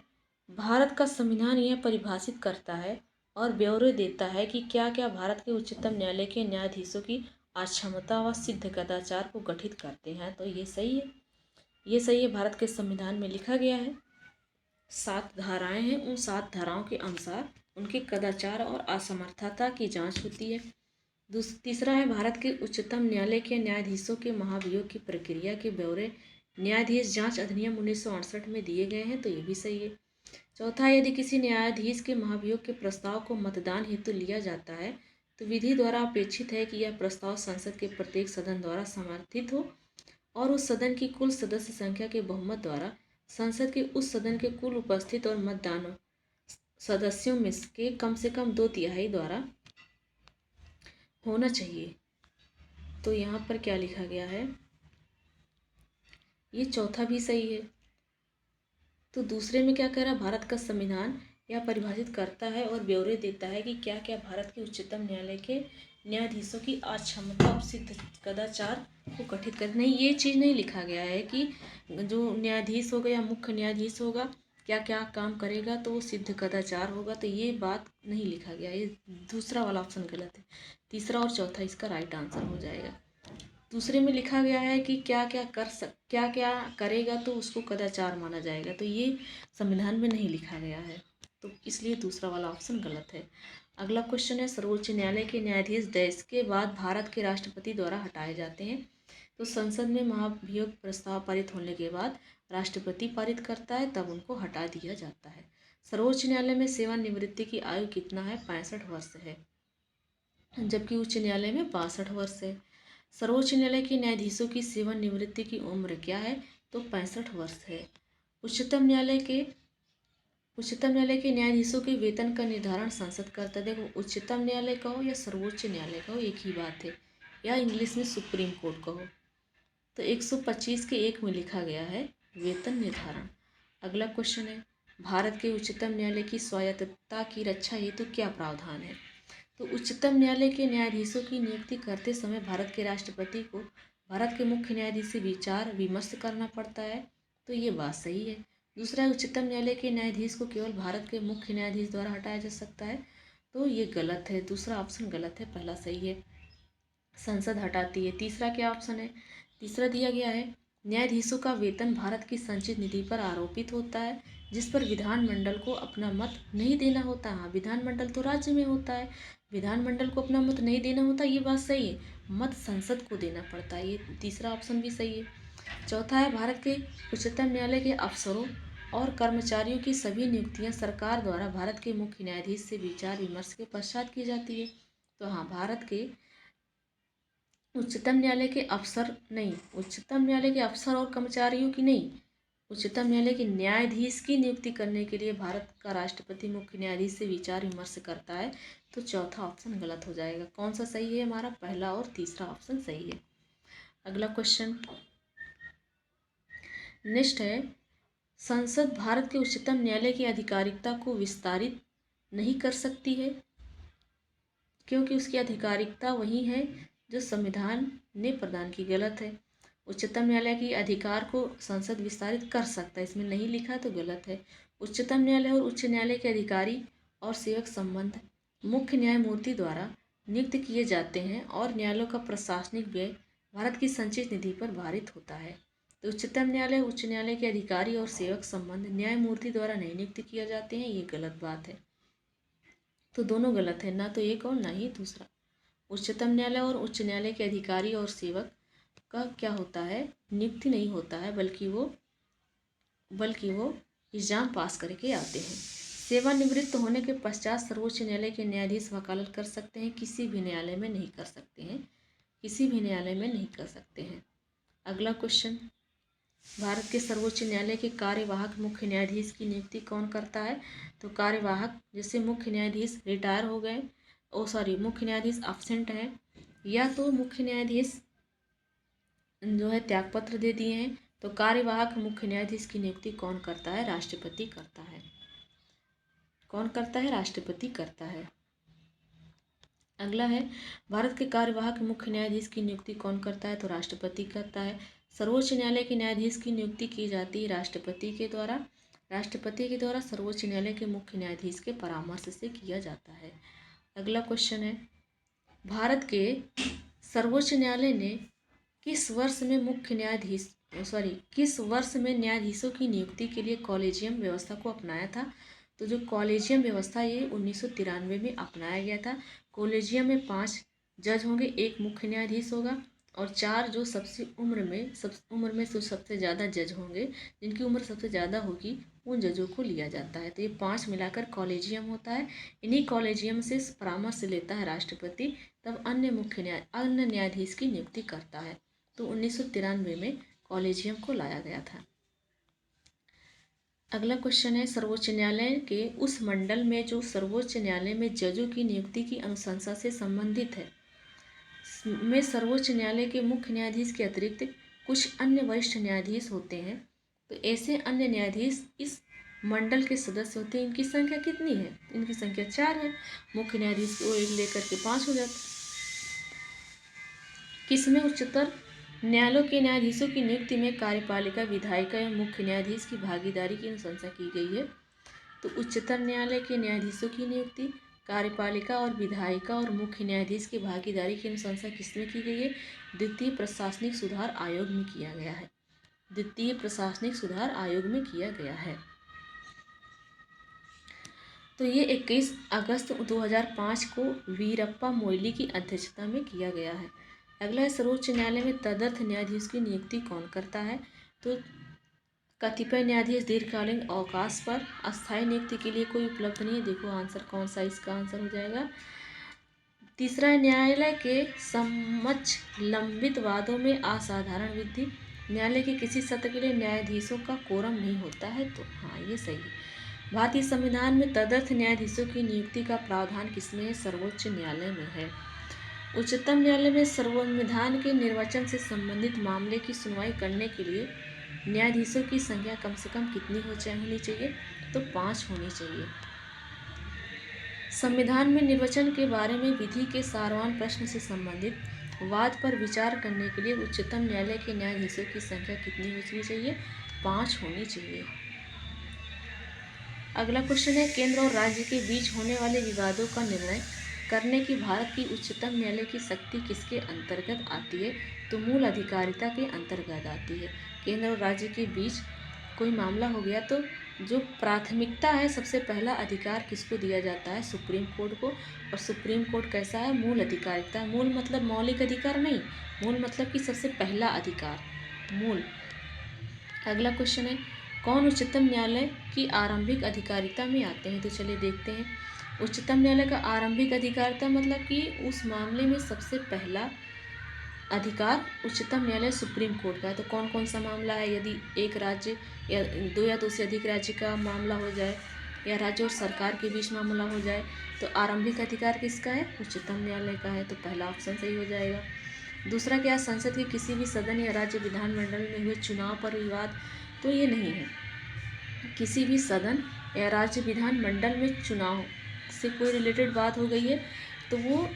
भारत का संविधान यह परिभाषित करता है और ब्यौरे देता है कि क्या क्या भारत के उच्चतम न्यायालय के न्यायाधीशों की अक्षमता व सिद्ध कदाचार को गठित करते हैं। तो ये सही है। ये सही है। भारत के संविधान में लिखा गया है, 7 धाराएं हैं, उन 7 धाराओं के अनुसार उनके कदाचार और असमर्थता की जांच होती है। तीसरा है, भारत के उच्चतम न्यायालय के न्यायाधीशों के महाभियोग की प्रक्रिया के ब्यौरे न्यायाधीश जांच अधिनियम 1968 में दिए गए हैं, तो ये भी सही है। चौथा, यदि किसी न्यायाधीश के महाभियोग के प्रस्ताव को मतदान हेतु लिया जाता है तो विधि द्वारा अपेक्षित है कि यह प्रस्ताव संसद के प्रत्येक सदन द्वारा समर्थित हो और उस सदन की कुल सदस्य संख्या के बहुमत द्वारा संसद के उस सदन के कुल उपस्थित और मतदान सदस्यों में के कम से कम 2/3 द्वारा होना चाहिए। तो यहाँ पर क्या लिखा गया है, ये चौथा भी सही है। तो दूसरे में क्या कह रहा है, भारत का संविधान यह परिभाषित करता है और ब्यौरे देता है कि क्या क्या भारत के उच्चतम न्यायालय के न्यायाधीशों की अक्षमता और सिद्ध कदाचार को गठित कर। नहीं, ये चीज़ नहीं लिखा गया है कि जो न्यायाधीश होगा या मुख्य न्यायाधीश होगा क्या क्या काम करेगा तो वो सिद्ध कदाचार होगा, तो ये बात नहीं लिखा गया। ये दूसरा वाला ऑप्शन गलत है। तीसरा और चौथा इसका राइट आंसर हो जाएगा। दूसरे में लिखा गया है कि क्या क्या करेगा तो उसको कदाचार माना जाएगा, तो ये संविधान में नहीं लिखा गया है, तो इसलिए दूसरा वाला ऑप्शन गलत है। अगला क्वेश्चन है, सर्वोच्च न्यायालय के न्यायाधीश देश के बाद भारत के राष्ट्रपति द्वारा हटाए जाते हैं। तो संसद में महाभियोग प्रस्ताव पारित होने के बाद राष्ट्रपति पारित करता है, तब उनको हटा दिया जाता है। सर्वोच्च न्यायालय में सेवानिवृत्ति की आयु कितना है, 65 वर्ष है, जबकि उच्च न्यायालय में 62 वर्ष है। सर्वोच्च न्यायालय के न्यायाधीशों की सेवानिवृत्ति की उम्र क्या है, तो 65 वर्ष है। उच्चतम न्यायालय के न्यायाधीशों के वेतन का निर्धारण संसद करता है। देखो, उच्चतम न्यायालय कहो या सर्वोच्च न्यायालय कहो एक ही बात है, या इंग्लिश में सुप्रीम कोर्ट कहो। तो 125 के 1 में लिखा गया है वेतन निर्धारण। अगला क्वेश्चन है, भारत के उच्चतम न्यायालय की स्वायत्तता की रक्षा हेतु क्या प्रावधान है। तो उच्चतम न्यायालय के न्यायाधीशों की नियुक्ति करते समय भारत के राष्ट्रपति को भारत के मुख्य न्यायाधीश से विचार विमर्श करना पड़ता है, तो ये बात सही है। दूसरा, उच्चतम न्यायालय के न्यायाधीश को केवल भारत के मुख्य न्यायाधीश द्वारा हटाया जा सकता है, तो ये गलत है, दूसरा ऑप्शन गलत है, पहला सही है, संसद हटाती है। तीसरा क्या ऑप्शन है, तीसरा दिया गया है, न्यायाधीशों का वेतन भारत की संचित निधि पर आरोपित होता है, जिस पर विधानमंडल को अपना मत नहीं देना होता। हाँ, विधानमंडल तो राज्य में होता है, विधानमंडल को अपना मत नहीं देना होता, ये बात सही है, मत संसद को देना पड़ता है, ये तीसरा ऑप्शन भी सही है। चौथा है, भारत के उच्चतम न्यायालय के अफसरों और कर्मचारियों की सभी नियुक्तियां सरकार द्वारा भारत के मुख्य न्यायाधीश से विचार विमर्श के पश्चात की जाती है। तो हाँ, भारत के उच्चतम न्यायालय के अफसर और कर्मचारियों की नहीं, उच्चतम न्यायालय के न्यायाधीश की नियुक्ति करने के लिए भारत का राष्ट्रपति मुख्य न्यायाधीश से विचार विमर्श करता है, तो चौथा ऑप्शन गलत हो जाएगा। कौन सा सही है हमारा, पहला और तीसरा ऑप्शन सही है। अगला क्वेश्चन नेक्स्ट है, संसद भारत के उच्चतम न्यायालय की आधिकारिकता को विस्तारित नहीं कर सकती है, क्योंकि उसकी आधिकारिकता वही है जो संविधान ने प्रदान की। गलत है, उच्चतम न्यायालय की अधिकार को संसद विस्तारित कर सकता है, इसमें नहीं लिखा तो गलत है। उच्चतम न्यायालय और उच्च न्यायालय के अधिकारी और सेवक संबंध मुख्य न्यायमूर्ति द्वारा नियुक्त किए जाते हैं और न्यायालयों का प्रशासनिक व्यय भारत की संचित निधि पर भारित होता है। तो उच्चतम न्यायालय उच्च न्यायालय के अधिकारी और सेवक संबंध न्यायमूर्ति द्वारा नहीं नियुक्त किए जाते हैं, ये गलत बात है। तो दोनों गलत है, ना तो एक और ना ही दूसरा। उच्चतम न्यायालय और उच्च न्यायालय के अधिकारी और सेवक का क्या होता है, नियुक्ति नहीं होता है, बल्कि वो एग्जाम पास करके आते हैं। सेवानिवृत्त होने के पश्चात सर्वोच्च न्यायालय के न्यायाधीश वकालत कर सकते हैं, किसी भी न्यायालय में नहीं कर सकते हैं, किसी भी न्यायालय में नहीं कर सकते हैं। अगला क्वेश्चन, भारत के सर्वोच्च न्यायालय के कार्यवाहक मुख्य न्यायाधीश की नियुक्ति कौन करता है। तो कार्यवाहक, जैसे मुख्य न्यायाधीश रिटायर हो गए, मुख्य न्यायाधीश एब्सेंट है, या तो मुख्य न्यायाधीश जो है त्यागपत्र दे दिए हैं, तो कार्यवाहक मुख्य न्यायाधीश की नियुक्ति कौन करता है, राष्ट्रपति करता है। कौन करता है, राष्ट्रपति करता है। अगला है, भारत के कार्यवाहक मुख्य न्यायाधीश की नियुक्ति कौन करता है, तो राष्ट्रपति करता है। सर्वोच्च न्यायालय के न्यायाधीश की नियुक्ति की जाती है राष्ट्रपति के द्वारा। राष्ट्रपति के द्वारा सर्वोच्च न्यायालय के मुख्य न्यायाधीश के परामर्श से किया जाता है। अगला क्वेश्चन है, भारत के सर्वोच्च न्यायालय ने किस वर्ष में न्यायाधीशों की नियुक्ति के लिए कॉलेजियम व्यवस्था को अपनाया था। तो जो कॉलेजियम व्यवस्था ये 1993 में अपनाया गया था। कॉलेजियम में 5 जज होंगे, एक मुख्य न्यायाधीश होगा और 4 जो सबसे उम्र में जो सबसे ज़्यादा जज होंगे, जिनकी उम्र सबसे ज़्यादा होगी, उन जजों को लिया जाता है। तो ये 5 मिलाकर कॉलेजियम होता है। इन्हीं कॉलेजियम से परामर्श लेता है राष्ट्रपति, तब अन्य न्यायाधीश की नियुक्ति करता है। तो 1993 में कॉलेजियम को लाया गया था। अगला क्वेश्चन है, सर्वोच्च न्यायालय के उस मंडल में जो सर्वोच्च न्यायालय में जजों की नियुक्ति की अनुशंसा से संबंधित है, में सर्वोच्च न्यायालय के मुख्य न्यायाधीश के अतिरिक्त कुछ अन्य वरिष्ठ न्यायाधीश होते हैं। तो ऐसे अन्य न्यायाधीश इस मंडल के सदस्य होते हैं। इनकी संख्या कितनी है? इनकी संख्या 4 है। मुख्य न्यायाधीश को 1 लेकर के 5 हो जाता। किसमें उच्चतर न्यायालयों के न्यायाधीशों की नियुक्ति में कार्यपालिका, विधायिका एवं मुख्य न्यायाधीश की भागीदारी की अनुशंसा की गई है? तो उच्चतम न्यायालय के न्यायाधीशों की नियुक्ति कार्यपालिका और विधायिका और मुख्य न्यायाधीश की भागीदारी की अनुशंसा किसमें की गई है? द्वितीय प्रशासनिक सुधार आयोग में किया गया है। द्वितीय प्रशासनिक सुधार आयोग में किया गया है। तो ये 21 अगस्त 2005 को वीरप्पा मोइली की अध्यक्षता में किया गया है। अगला है, सर्वोच्च न्यायालय में तदर्थ न्यायाधीश की नियुक्ति कौन करता है? तो कतिपय न्यायाधीश दीर्घकालीन अवकाश पर, अस्थायी नियुक्ति के लिए कोई उपलब्ध नहीं है। देखो आंसर कौन सा इसका आंसर हो जाएगा। तीसरा है, न्यायालय के समक्ष लंबित वादों में असाधारण वृद्धि। न्यायालय के किसी सत्र के लिए न्यायाधीशों का कोरम नहीं होता है। तो हाँ, ये सही है। भारतीय संविधान में तदर्थ न्यायाधीशों की नियुक्ति का प्रावधान किसमें है? सर्वोच्च न्यायालय में है। उच्चतम न्यायालय में संविधान के निर्वचन से संबंधित मामले की सुनवाई करने के लिए न्यायाधीशों की संख्या कम से कम कितनी होनी चाहिए? तो 5 होनी चाहिए। संविधान में निर्वचन के बारे में विधि के सारवान प्रश्न से संबंधित वाद पर विचार करने के लिए उच्चतम न्यायालय के न्यायाधीशों की संख्या कितनी होनी चाहिए? 5 होनी चाहिए। अगला क्वेश्चन है, केंद्र और राज्य के बीच होने वाले विवादों का निर्णय करने की भारत की उच्चतम न्यायालय की शक्ति किसके अंतर्गत आती है? तो मूल अधिकारिता के अंतर्गत आती है। केंद्र और राज्य के बीच कोई मामला हो गया तो जो प्राथमिकता है, सबसे पहला अधिकार किसको दिया जाता है? सुप्रीम कोर्ट को। और सुप्रीम कोर्ट कैसा है? मूल अधिकारिता। मूल मतलब मौलिक अधिकार नहीं, मूल मतलब कि सबसे पहला अधिकार, मूल। अगला क्वेश्चन है, कौन उच्चतम न्यायालय की आरंभिक अधिकारिता में आते हैं? तो चलिए देखते हैं। उच्चतम न्यायालय का आरंभिक अधिकारिता मतलब कि उस मामले में सबसे पहला अधिकार उच्चतम न्यायालय सुप्रीम कोर्ट का है। तो कौन कौन सा मामला है? यदि एक राज्य या 2 या 2 से अधिक राज्य का मामला हो जाए, या राज्य और सरकार के बीच मामला हो जाए, तो आरंभिक अधिकार किसका है? उच्चतम न्यायालय का है। तो पहला ऑप्शन सही हो जाएगा। दूसरा क्या? संसद के किसी भी सदन या राज्य विधानमंडल में हुए चुनाव पर विवाद। तो ये नहीं है। किसी भी सदन या राज्य विधानमंडल में चुनाव से कोई रिलेटेड बात हो गई है तो वो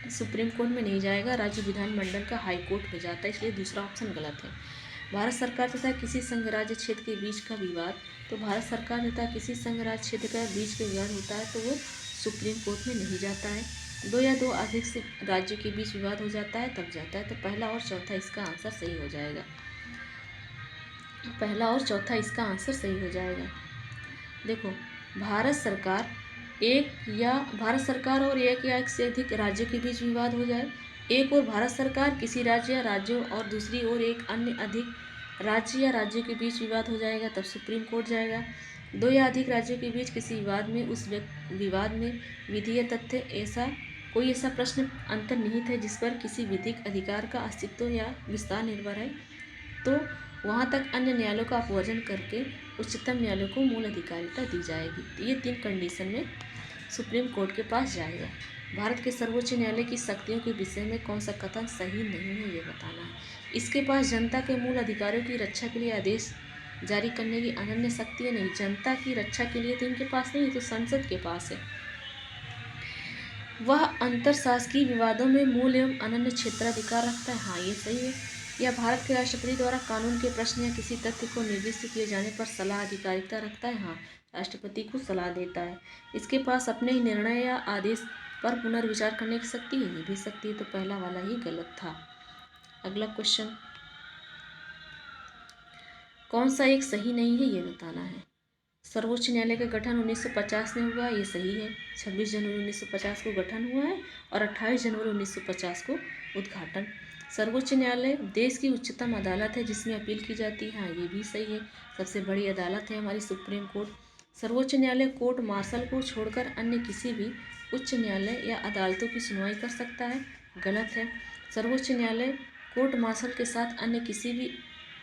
सुप्रीम कोर्ट में नहीं जाएगा, राज्य विधानमंडल का हाई कोर्ट में जाता है, इसलिए दूसरा ऑप्शन गलत है। भारत सरकार तथा किसी संघ राज्य क्षेत्र के बीच का विवाद, तो भारत सरकार तथा किसी संघ राज्य क्षेत्र का बीच का विवाद होता है तो वो सुप्रीम कोर्ट में नहीं जाता है। 2 या 2 अधिक से राज्यों के बीच विवाद हो जाता है तब जाता है। तो पहला और चौथा इसका आंसर सही हो जाएगा। पहला और चौथा इसका आंसर सही हो जाएगा। देखो, भारत सरकार और एक या एक से अधिक राज्यों के बीच विवाद हो जाए, एक और भारत सरकार किसी राज्य या राज्यों और दूसरी ओर एक अन्य अधिक राज्य या राज्यों के बीच विवाद हो जाएगा तब सुप्रीम कोर्ट जाएगा। 2 या अधिक राज्यों के बीच किसी विवाद में उस विवाद में विधि या तथ्य ऐसा प्रश्न अंतर्निहित है जिस पर किसी विधिक अधिकार का अस्तित्व या विस्तार निर्भर है, तो वहाँ तक अन्य न्यायालयों का अपवर्जन करके उच्चतम न्यायालय को मूल अधिकारिता दी जाएगी। तो ये 3 कंडीशन में सुप्रीम कोर्ट के पास जाएगा। भारत के सर्वोच्च न्यायालय की शक्तियों के विषय में कौन सा कथन सही नहीं है, ये बताना है। इसके पास जनता के मूल अधिकारों की रक्षा के लिए आदेश जारी करने की अनन्य शक्ति है। नहीं, जनता की रक्षा के लिए तो इनके पास नहीं है, तो संसद के पास है। वह अंतरशासकीय विवादों में मूल एवं अनन्य क्षेत्राधिकार रखता है। हाँ, ये सही है। यह भारत के राष्ट्रपति द्वारा कानून के प्रश्न या किसी तथ्य को निर्दिष्ट किए जाने पर सलाह अधिकारिता रखता है। हाँ, राष्ट्रपति को सलाह देता है। इसके पास अपने ही निर्णय या आदेश पर पुनर्विचार करने की शक्ति है। ये भी शक्ति है। तो पहला वाला ही गलत था। अगला क्वेश्चन, कौन सा एक सही नहीं है, ये बताना है। सर्वोच्च न्यायालय का गठन 1950 में हुआ, ये सही है। 26 जनवरी 1950 को गठन हुआ है और 28 जनवरी 1950 को उद्घाटन। सर्वोच्च न्यायालय देश की उच्चतम अदालत है जिसमें अपील की जाती है, हाँ ये भी सही है। सबसे बड़ी अदालत है हमारी सुप्रीम कोर्ट। सर्वोच्च न्यायालय कोर्ट मार्शल को छोड़कर अन्य किसी भी उच्च न्यायालय या अदालतों की सुनवाई कर सकता है, गलत है। सर्वोच्च न्यायालय कोर्ट मार्शल के साथ अन्य किसी भी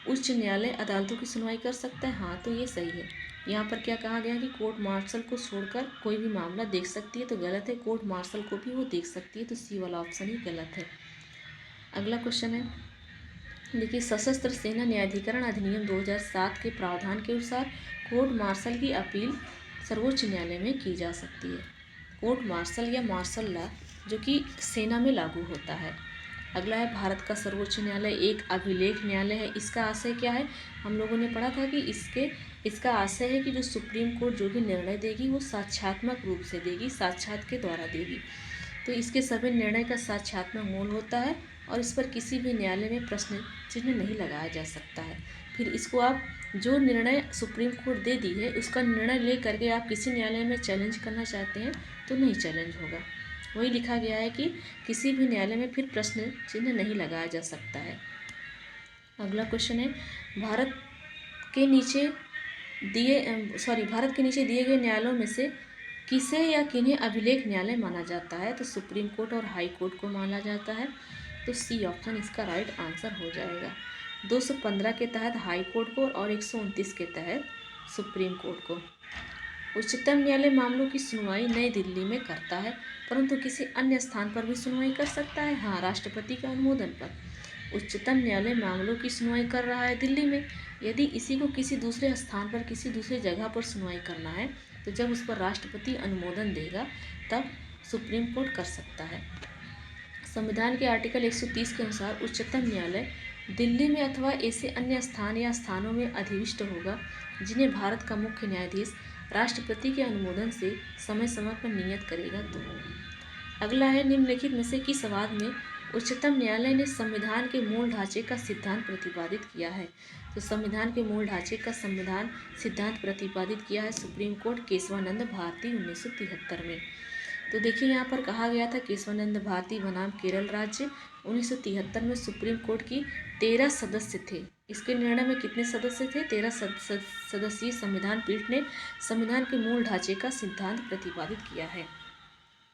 उच्च न्यायालय अदालतों की सुनवाई कर सकता है, हाँ तो ये सही है। यहाँ पर क्या कहा गया कि कोर्ट मार्शल को छोड़कर कोई भी मामला देख सकती है, तो गलत है। कोर्ट मार्शल को भी वो देख सकती है, तो सी वाला ऑप्शन ही गलत है। अगला क्वेश्चन है, देखिए सशस्त्र सेना न्यायाधिकरण अधिनियम 2007 के प्रावधान के अनुसार कोर्ट मार्शल की अपील सर्वोच्च न्यायालय में की जा सकती है। कोर्ट मार्शल या मार्शल लॉ जो कि सेना में लागू होता है। अगला है, भारत का सर्वोच्च न्यायालय एक अभिलेख न्यायालय है। इसका आशय क्या है, हम लोगों ने पढ़ा था कि इसका आशय है कि जो सुप्रीम कोर्ट जो भी निर्णय देगी वो साक्ष्यात्मक रूप से देगी, साक्षात के द्वारा देगी। तो इसके सभी निर्णय का साक्ष्यात्मक मूल होता है और इस पर किसी भी न्यायालय में प्रश्न चिन्ह नहीं लगाया जा सकता है। फिर इसको आप जो निर्णय सुप्रीम कोर्ट दे दी है उसका निर्णय ले करके आप किसी न्यायालय में चैलेंज करना चाहते हैं तो नहीं चैलेंज होगा। वही लिखा गया है कि किसी भी न्यायालय में फिर प्रश्न चिन्ह नहीं लगाया जा सकता है। अगला क्वेश्चन है, भारत के नीचे दिए गए न्यायालयों में से किसे या किन्हें अभिलेख न्यायालय माना जाता है, तो सुप्रीम कोर्ट और हाई कोर्ट को माना जाता है, तो सी ऑप्शन इसका राइट आंसर हो जाएगा। 215 के तहत हाई कोर्ट को और 129 के तहत सुप्रीम कोर्ट को। उच्चतम न्यायालय मामलों की सुनवाई नई दिल्ली में करता है, परंतु किसी अन्य स्थान पर भी सुनवाई कर सकता है, हाँ राष्ट्रपति के अनुमोदन पर। उच्चतम न्यायालय मामलों की सुनवाई कर रहा है दिल्ली में, यदि इसी को किसी दूसरे स्थान पर किसी दूसरी जगह पर सुनवाई करना है तो जब उस पर राष्ट्रपति अनुमोदन देगा तब सुप्रीम कोर्ट कर सकता है। संविधान के आर्टिकल 130 के अनुसार उच्चतम न्यायालय दिल्ली में अथवा ऐसे अन्य स्थान या स्थानों में अधिविष्ट होगा जिन्हें भारत का मुख्य न्यायाधीश राष्ट्रपति के अनुमोदन से समय समय पर नियत करेगा। तो अगला है, निम्नलिखित में से किस वाद में उच्चतम न्यायालय ने संविधान के मूल ढांचे का सिद्धांत प्रतिपादित किया है, तो संविधान के मूल ढांचे का संविधान सिद्धांत प्रतिपादित किया है सुप्रीम कोर्ट केशवानंद भारती 1973 में। तो देखिए यहाँ पर कहा गया था केशवानंद भारती बनाम केरल राज्य 1973 में सुप्रीम कोर्ट की 13 सदस्य थे। इसके निर्णय में कितने सदस्य थे, 13 सदस्यीय संविधान पीठ ने संविधान के मूल ढांचे का सिद्धांत प्रतिपादित किया है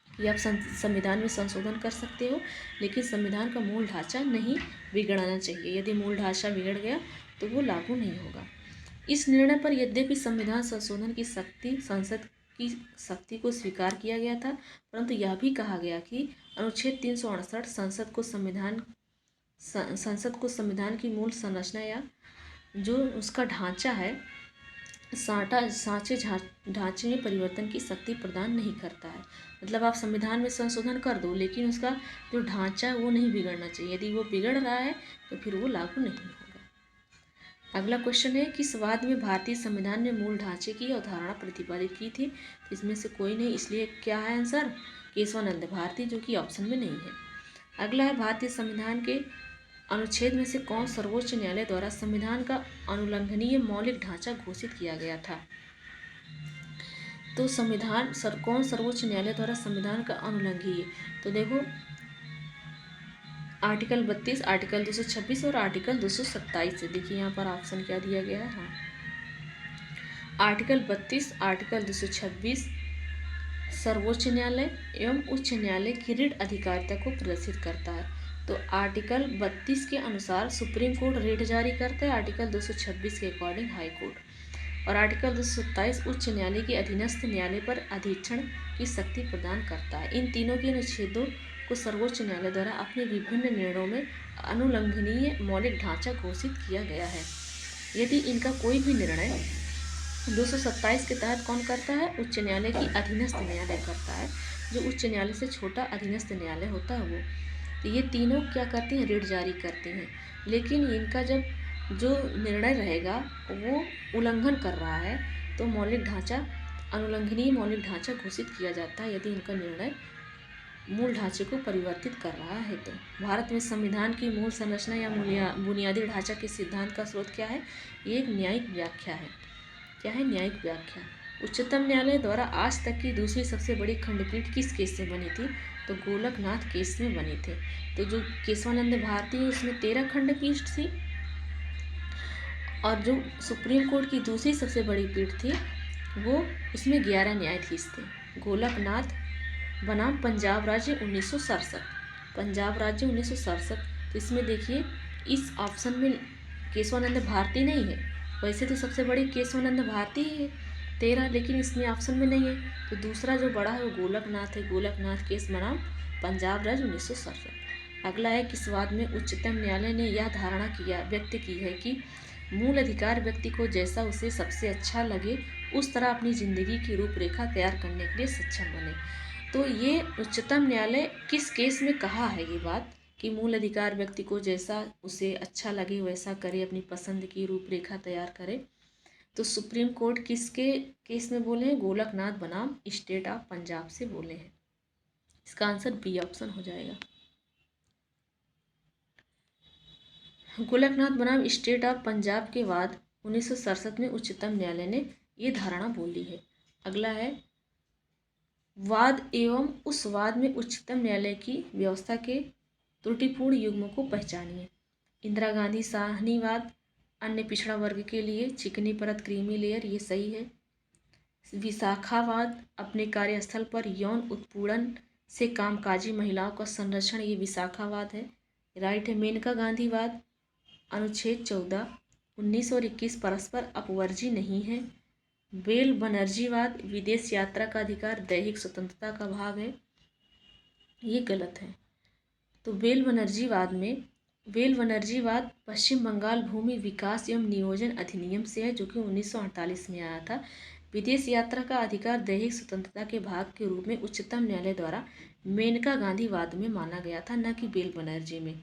कि आप संविधान में संशोधन कर सकते हो लेकिन संविधान का मूल ढांचा नहीं बिगड़ना चाहिए। यदि मूल ढांचा बिगड़ गया तो वो लागू नहीं होगा। इस निर्णय पर यद्यपि संविधान संशोधन की संसद की शक्ति को स्वीकार किया गया था, परंतु यह भी कहा गया कि अनुच्छेद 368 संसद को संविधान की मूल संरचना या जो उसका ढांचा है ढांचे में परिवर्तन की शक्ति प्रदान नहीं करता है। मतलब आप संविधान में संशोधन कर दो लेकिन उसका जो ढांचा है वो नहीं बिगड़ना चाहिए, यदि वो बिगड़ रहा है तो फिर वो लागू नहीं होगा। अगला क्वेश्चन है, किस वाद में भारतीय संविधान ने मूल ढांचे की अवधारणा प्रतिपादित की थी, तो इसमें से कोई नहीं, इसलिए क्या है आंसर केशवानंद भारती जो कि ऑप्शन में नहीं है। अगला है, भारतीय संविधान के अनुच्छेद में से कौन सर्वोच्च न्यायालय द्वारा संविधान का अनुल्लंघनीय मौलिक ढांचा घोषित किया गया था, तो कौन सर्वोच्च न्यायालय द्वारा संविधान का अनुल्लंघनीय, तो देखो आर्टिकल 32, आर्टिकल 226 और आर्टिकल 227 से। देखिए यहाँ पर ऑप्शन क्या दिया गया है, हाँ आर्टिकल 32, आर्टिकल 226 सर्वोच्च न्यायालय एवं उच्च न्यायालय की ऋण अधिकारिता को प्रदर्शित करता है। तो आर्टिकल 32 के अनुसार सुप्रीम कोर्ट ऋण जारी करता है, आर्टिकल 226 के अकॉर्डिंग हाई कोर्ट, और आर्टिकल 227 उच्च न्यायालय के अधीनस्थ न्यायालय पर अधीक्षण की शक्ति प्रदान करता है। इन तीनों के अनुच्छेदों को सर्वोच्च न्यायालय द्वारा अपने विभिन्न निर्णयों में अनुल्लंघनीय मौलिक ढांचा घोषित किया गया है। यदि इनका कोई भी निर्णय 227 के तहत कौन करता है, उच्च न्यायालय की अधीनस्थ न्यायालय करता है, जो उच्च न्यायालय से छोटा अधीनस्थ न्यायालय होता है वो। तो ये तीनों क्या करती हैं, ऋण जारी करते हैं, लेकिन इनका जब जो निर्णय रहेगा वो उल्लंघन कर रहा है तो मौलिक ढांचा अनुल्लंघनीय मौलिक ढांचा घोषित किया जाता है, यदि इनका निर्णय मूल ढांचे को परिवर्तित कर रहा है। तो भारत में संविधान की मूल संरचना या बुनियादी ढांचा के सिद्धांत का स्रोत क्या है, ये एक न्यायिक व्याख्या है। क्या है? न्यायिक व्याख्या। उच्चतम न्यायालय द्वारा आज तक की दूसरी सबसे बड़ी खंडपीठ किस केस में बनी थी? तो गोलकनाथ केस में बनी थी। तो जो केशवानंद भारती है उसमें 13 खंडपीठ थी, और जो सुप्रीम कोर्ट की दूसरी सबसे बड़ी पीठ थी वो उसमें 11 न्यायाधीश थे। गोलकनाथ बनाम पंजाब राज्य 1967, पंजाब राज्य 1967। तो इसमें देखिए इस ऑप्शन में केशवानंद भारती नहीं है, वैसे तो सबसे बड़ी केशवानंद भारती ही है 13, लेकिन इसमें ऑप्शन में नहीं है। तो दूसरा जो बड़ा है वो गोलकनाथ है। गोलकनाथ केस बनाम पंजाब राज्य 1967। अगला है किस वाद में उच्चतम न्यायालय ने यह धारणा व्यक्त की है कि मूल अधिकार व्यक्ति को जैसा उसे सबसे अच्छा लगे उस तरह अपनी जिंदगी की रूपरेखा तैयार करने के लिए सक्षम बने। तो ये उच्चतम न्यायालय किस केस में कहा है ये बात कि मूल अधिकार व्यक्ति को जैसा उसे अच्छा लगे वैसा करे, अपनी पसंद की रूपरेखा तैयार करे। तो सुप्रीम कोर्ट किसके केस में बोले हैं? गोलकनाथ बनाम स्टेट ऑफ पंजाब से बोले हैं। इसका आंसर बी ऑप्शन हो जाएगा। गोलकनाथ बनाम स्टेट ऑफ पंजाब के बाद 1967 में उच्चतम न्यायालय ने ये धारणा बोली है। अगला है वाद एवं उस वाद में उच्चतम न्यायालय की व्यवस्था के त्रुटिपूर्ण युग्मों को पहचानिए। इंदिरा गांधी साहनीवाद, अन्य पिछड़ा वर्ग के लिए चिकनी परत क्रीमी लेयर, ये सही है। विशाखावाद, अपने कार्यस्थल पर यौन उत्पीड़न से कामकाजी महिलाओं का संरक्षण, ये विशाखावाद है, राइट है। मेनका गांधीवाद, अनुच्छेद 14, 19 और 21 परस्पर अपवर्जी नहीं है। बेल बनर्जीवाद, विदेश यात्रा का अधिकार दैहिक स्वतंत्रता का भाग है, ये गलत है। तो बेल बनर्जीवाद पश्चिम बंगाल भूमि विकास एवं नियोजन अधिनियम से है, जो कि 1948 में आया था। विदेश यात्रा का अधिकार दैहिक स्वतंत्रता के भाग के रूप में उच्चतम न्यायालय द्वारा मेनका गांधीवाद में माना गया था, न कि बेल बनर्जी में।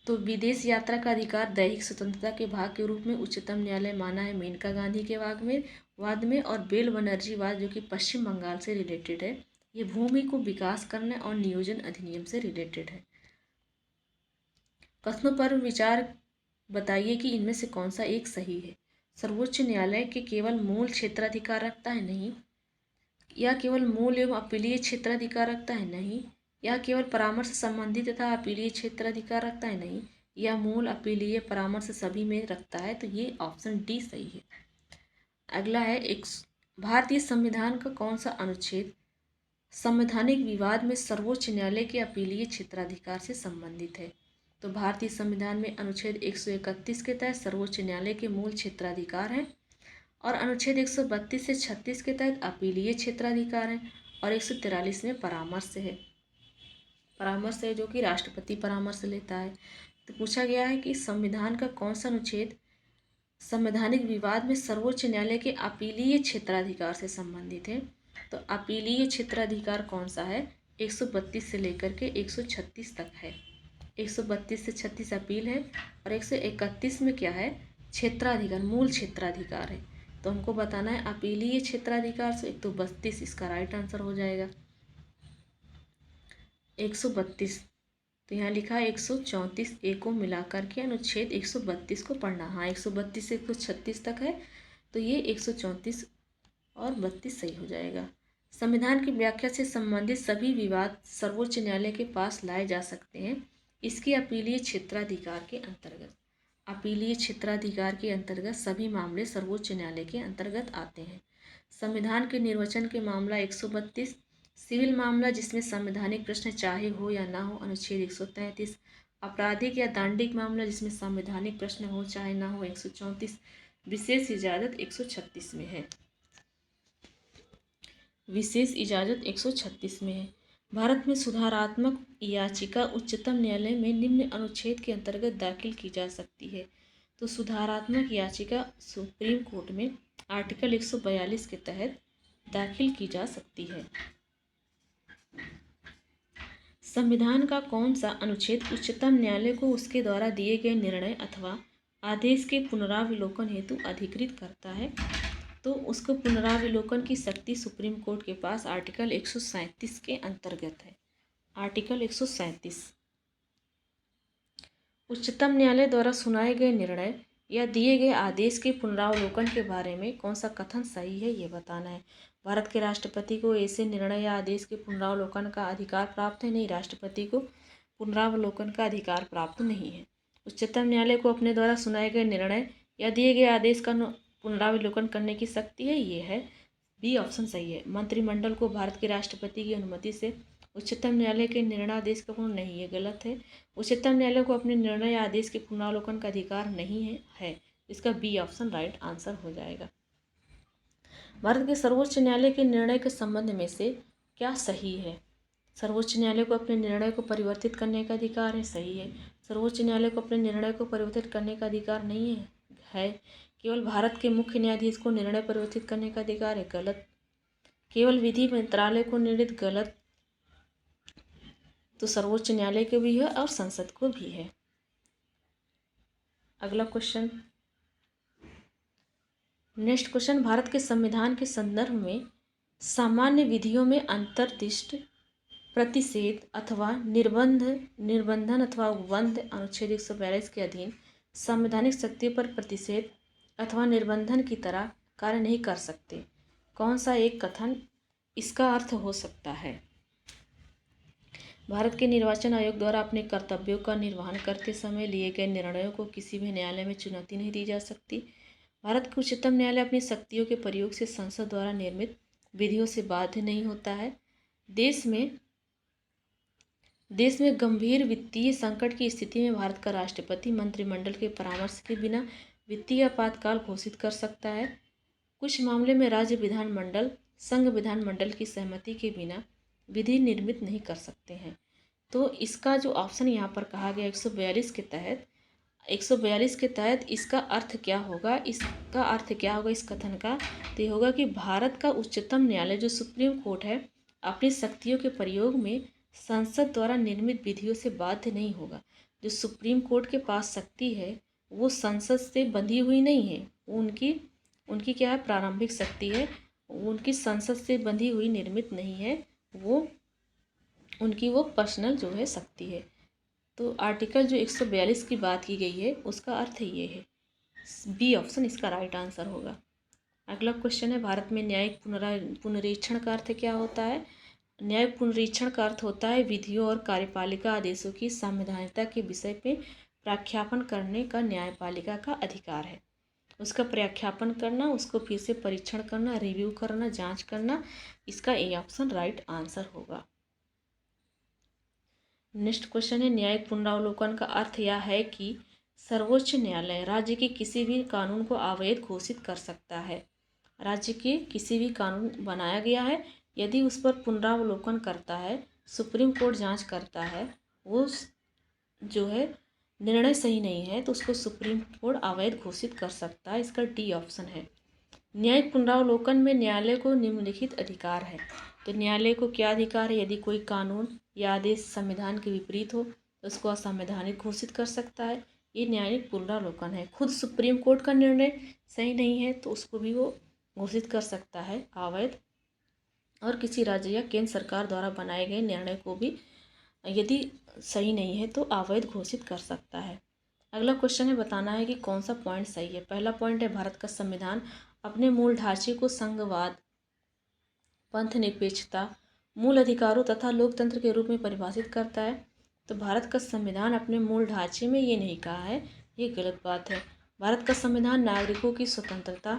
तो विदेश यात्रा का अधिकार दैहिक स्वतंत्रता के भाग के रूप में उच्चतम न्यायालय माना है मेनका गांधी के वाद में। और बेल बनर्जीवाद जो कि पश्चिम बंगाल से रिलेटेड है, ये भूमि को विकास करने और नियोजन अधिनियम से रिलेटेड है। कथनों पर विचार बताइए कि इनमें से कौन सा एक सही है। सर्वोच्च न्यायालय के केवल मूल क्षेत्राधिकार रखता है? नहीं। या केवल मूल एवं अपीलीय क्षेत्राधिकार रखता है? नहीं। या केवल परामर्श संबंधी तथा अपीलीय क्षेत्राधिकार रखता है? नहीं। या मूल, अपीलीय, परामर्श सभी में रखता है? तो ये ऑप्शन डी सही है। अगला है भारतीय संविधान का कौन सा अनुच्छेद संवैधानिक विवाद में सर्वोच्च न्यायालय के अपीलीय क्षेत्राधिकार से संबंधित है? तो भारतीय संविधान में अनुच्छेद 131 के तहत सर्वोच्च न्यायालय के मूल क्षेत्राधिकार हैं, और अनुच्छेद 132 से 36 के तहत अपीलीय क्षेत्राधिकार है, और 143 में परामर्श है जो कि राष्ट्रपति परामर्श लेता है। तो पूछा गया है कि संविधान का कौन सा अनुच्छेद संवैधानिक विवाद में सर्वोच्च न्यायालय के अपीलीय क्षेत्राधिकार से संबंधित है। तो अपीलीय क्षेत्राधिकार कौन सा है? 132 से लेकर के 136 तक है। 132 से 36 अपील है, और 131 में क्या है? क्षेत्राधिकार, मूल क्षेत्राधिकार है। तो हमको बताना है अपीलीय क्षेत्राधिकार से 132, इसका राइट आंसर हो जाएगा 132। तो यहाँ लिखा है 134 ए को मिलाकर के अनुच्छेद 132 को पढ़ना। हाँ, 132 से 136 तक है, तो ये 134 और 32 सही हो जाएगा। संविधान की व्याख्या से संबंधित सभी विवाद सर्वोच्च न्यायालय के पास लाए जा सकते हैं इसके अपीलीय क्षेत्राधिकार के अंतर्गत। अपीलीय क्षेत्राधिकार के अंतर्गत सभी मामले सर्वोच्च न्यायालय के अंतर्गत आते हैं। संविधान के निर्वचन के मामला 132, सिविल मामला जिसमें संवैधानिक प्रश्न चाहे हो या ना हो अनुच्छेद 133, आपराधिक या दांडिक मामला जिसमें संवैधानिक प्रश्न हो चाहे ना हो 134, विशेष इजाजत 136 में है। विशेष इजाजत 136 में है। भारत में सुधारात्मक याचिका उच्चतम न्यायालय में निम्न अनुच्छेद के अंतर्गत दाखिल की जा सकती है। तो सुधारात्मक याचिका सुप्रीम कोर्ट में आर्टिकल 142 के तहत दाखिल की जा सकती है। संविधान का कौन सा अनुच्छेद उच्चतम न्यायालय को उसके द्वारा दिए गए निर्णय अथवा आदेश के पुनरावलोकन हेतु अधिकृत करता है? तो उसको पुनरावलोकन की शक्ति सुप्रीम कोर्ट के पास आर्टिकल 137 के अंतर्गत है। आर्टिकल 137 उच्चतम न्यायालय द्वारा सुनाए गए निर्णय या दिए गए आदेश के पुनरावलोकन के बारे में कौन सा कथन सही है, ये बताना है। भारत के राष्ट्रपति को ऐसे निर्णय या आदेश के पुनरावलोकन का अधिकार प्राप्त है? नहीं, राष्ट्रपति को पुनरावलोकन का अधिकार प्राप्त नहीं है। उच्चतम न्यायालय को अपने द्वारा सुनाए गए निर्णय या दिए गए आदेश का पुनरावलोकन करने की शक्ति है, ये है बी ऑप्शन सही है। मंत्रिमंडल को भारत के राष्ट्रपति की अनुमति से उच्चतम न्यायालय के निर्णयादेश का पूर्ण नहीं, ये गलत है। उच्चतम न्यायालय को अपने निर्णय या आदेश के पुनरावलोकन का अधिकार नहीं है। इसका बी ऑप्शन राइट आंसर हो जाएगा। भारत के सर्वोच्च न्यायालय के निर्णय के संबंध में से क्या सही है? सर्वोच्च न्यायालय को अपने निर्णय को परिवर्तित करने का अधिकार है, सही है। सर्वोच्च न्यायालय को अपने निर्णय को परिवर्तित करने का अधिकार नहीं है। केवल भारत के मुख्य न्यायाधीश को निर्णय परिवर्तित करने का अधिकार है, गलत। केवल विधि मंत्रालय को निर्णित, गलत। तो सर्वोच्च न्यायालय को भी है और संसद को भी है। अगला क्वेश्चन, नेक्स्ट क्वेश्चन, भारत के संविधान के संदर्भ में सामान्य विधियों में अंतर्दिष्ट, प्रतिषेध अथवा निर्बंधन अथवा उपबंध अनुच्छेद 142 के अधीन संवैधानिक शक्तियों पर प्रतिषेध अथवा निर्बंधन की तरह कार्य नहीं कर सकते। कौन सा एक कथन इसका अर्थ हो सकता है? भारत के निर्वाचन आयोग द्वारा अपने कर्तव्यों का निर्वहन करते समय लिए गए निर्णयों को किसी भी न्यायालय में चुनौती नहीं दी जा सकती। भारत के उच्चतम न्यायालय अपनी शक्तियों के प्रयोग से संसद द्वारा निर्मित विधियों से बाध्य नहीं होता है। देश में गंभीर वित्तीय संकट की स्थिति में भारत का राष्ट्रपति मंत्रिमंडल के परामर्श के बिना वित्तीय आपातकाल घोषित कर सकता है। कुछ मामले में राज्य विधानमंडल संघ विधानमंडल की सहमति के बिना विधि निर्मित नहीं कर सकते हैं। तो इसका जो ऑप्शन यहाँ पर कहा गया 142 के तहत इसका अर्थ क्या होगा? इसका अर्थ क्या होगा इस कथन का? तो ये होगा कि भारत का उच्चतम न्यायालय जो सुप्रीम कोर्ट है, अपनी शक्तियों के प्रयोग में संसद द्वारा निर्मित विधियों से बाध्य नहीं होगा। जो सुप्रीम कोर्ट के पास शक्ति है वो संसद से बंधी हुई नहीं है, उनकी क्या है, प्रारंभिक शक्ति है, उनकी संसद से बंधी हुई निर्मित नहीं है, वो पर्सनल जो है शक्ति है। तो आर्टिकल जो 142 की बात की गई है उसका अर्थ ये है, बी ऑप्शन इसका राइट आंसर होगा। अगला क्वेश्चन है, भारत में न्यायिक पुनरीक्षण का अर्थ क्या होता है? न्यायिक पुनरीक्षण का अर्थ होता है विधियों और कार्यपालिका आदेशों की संवैधानिकता के विषय पे प्रख्यापन करने का न्यायपालिका का अधिकार है। उसका प्रख्यापन करना, उसको फिर से परीक्षण करना, रिव्यू करना, जांच करना, इसका ए ऑप्शन राइट आंसर होगा। नेक्स्ट क्वेश्चन है, न्यायिक पुनरावलोकन का अर्थ यह है कि सर्वोच्च न्यायालय राज्य के किसी भी कानून को अवैध घोषित कर सकता है। राज्य के किसी भी कानून बनाया गया है, यदि उस पर पुनरावलोकन करता है, सुप्रीम कोर्ट जांच करता है, वो जो है निर्णय सही नहीं है तो उसको सुप्रीम कोर्ट अवैध घोषित कर सकता है। इसका डी ऑप्शन है। न्यायिक पुनरावलोकन में न्यायालय को निम्नलिखित अधिकार है। तो न्यायालय को क्या अधिकार है? यदि कोई कानून या आदेश संविधान के विपरीत हो तो उसको असंवैधानिक घोषित कर सकता है। ये न्यायिक पुनरावलोकन है। खुद सुप्रीम कोर्ट का निर्णय सही नहीं है तो उसको भी वो घोषित कर सकता है अवैध, और किसी राज्य या केंद्र सरकार द्वारा बनाए गए निर्णय को भी यदि सही नहीं है तो अवैध घोषित कर सकता है। अगला क्वेश्चन है, बताना है कि कौन सा पॉइंट सही है। पहला पॉइंट है, भारत का संविधान अपने मूल ढांचे को संघवाद, पंथ निरपेक्षता, मूल अधिकारों तथा लोकतंत्र के रूप में परिभाषित करता है। तो भारत का संविधान अपने मूल ढांचे में ये नहीं कहा है, ये गलत बात है। भारत का संविधान नागरिकों की स्वतंत्रता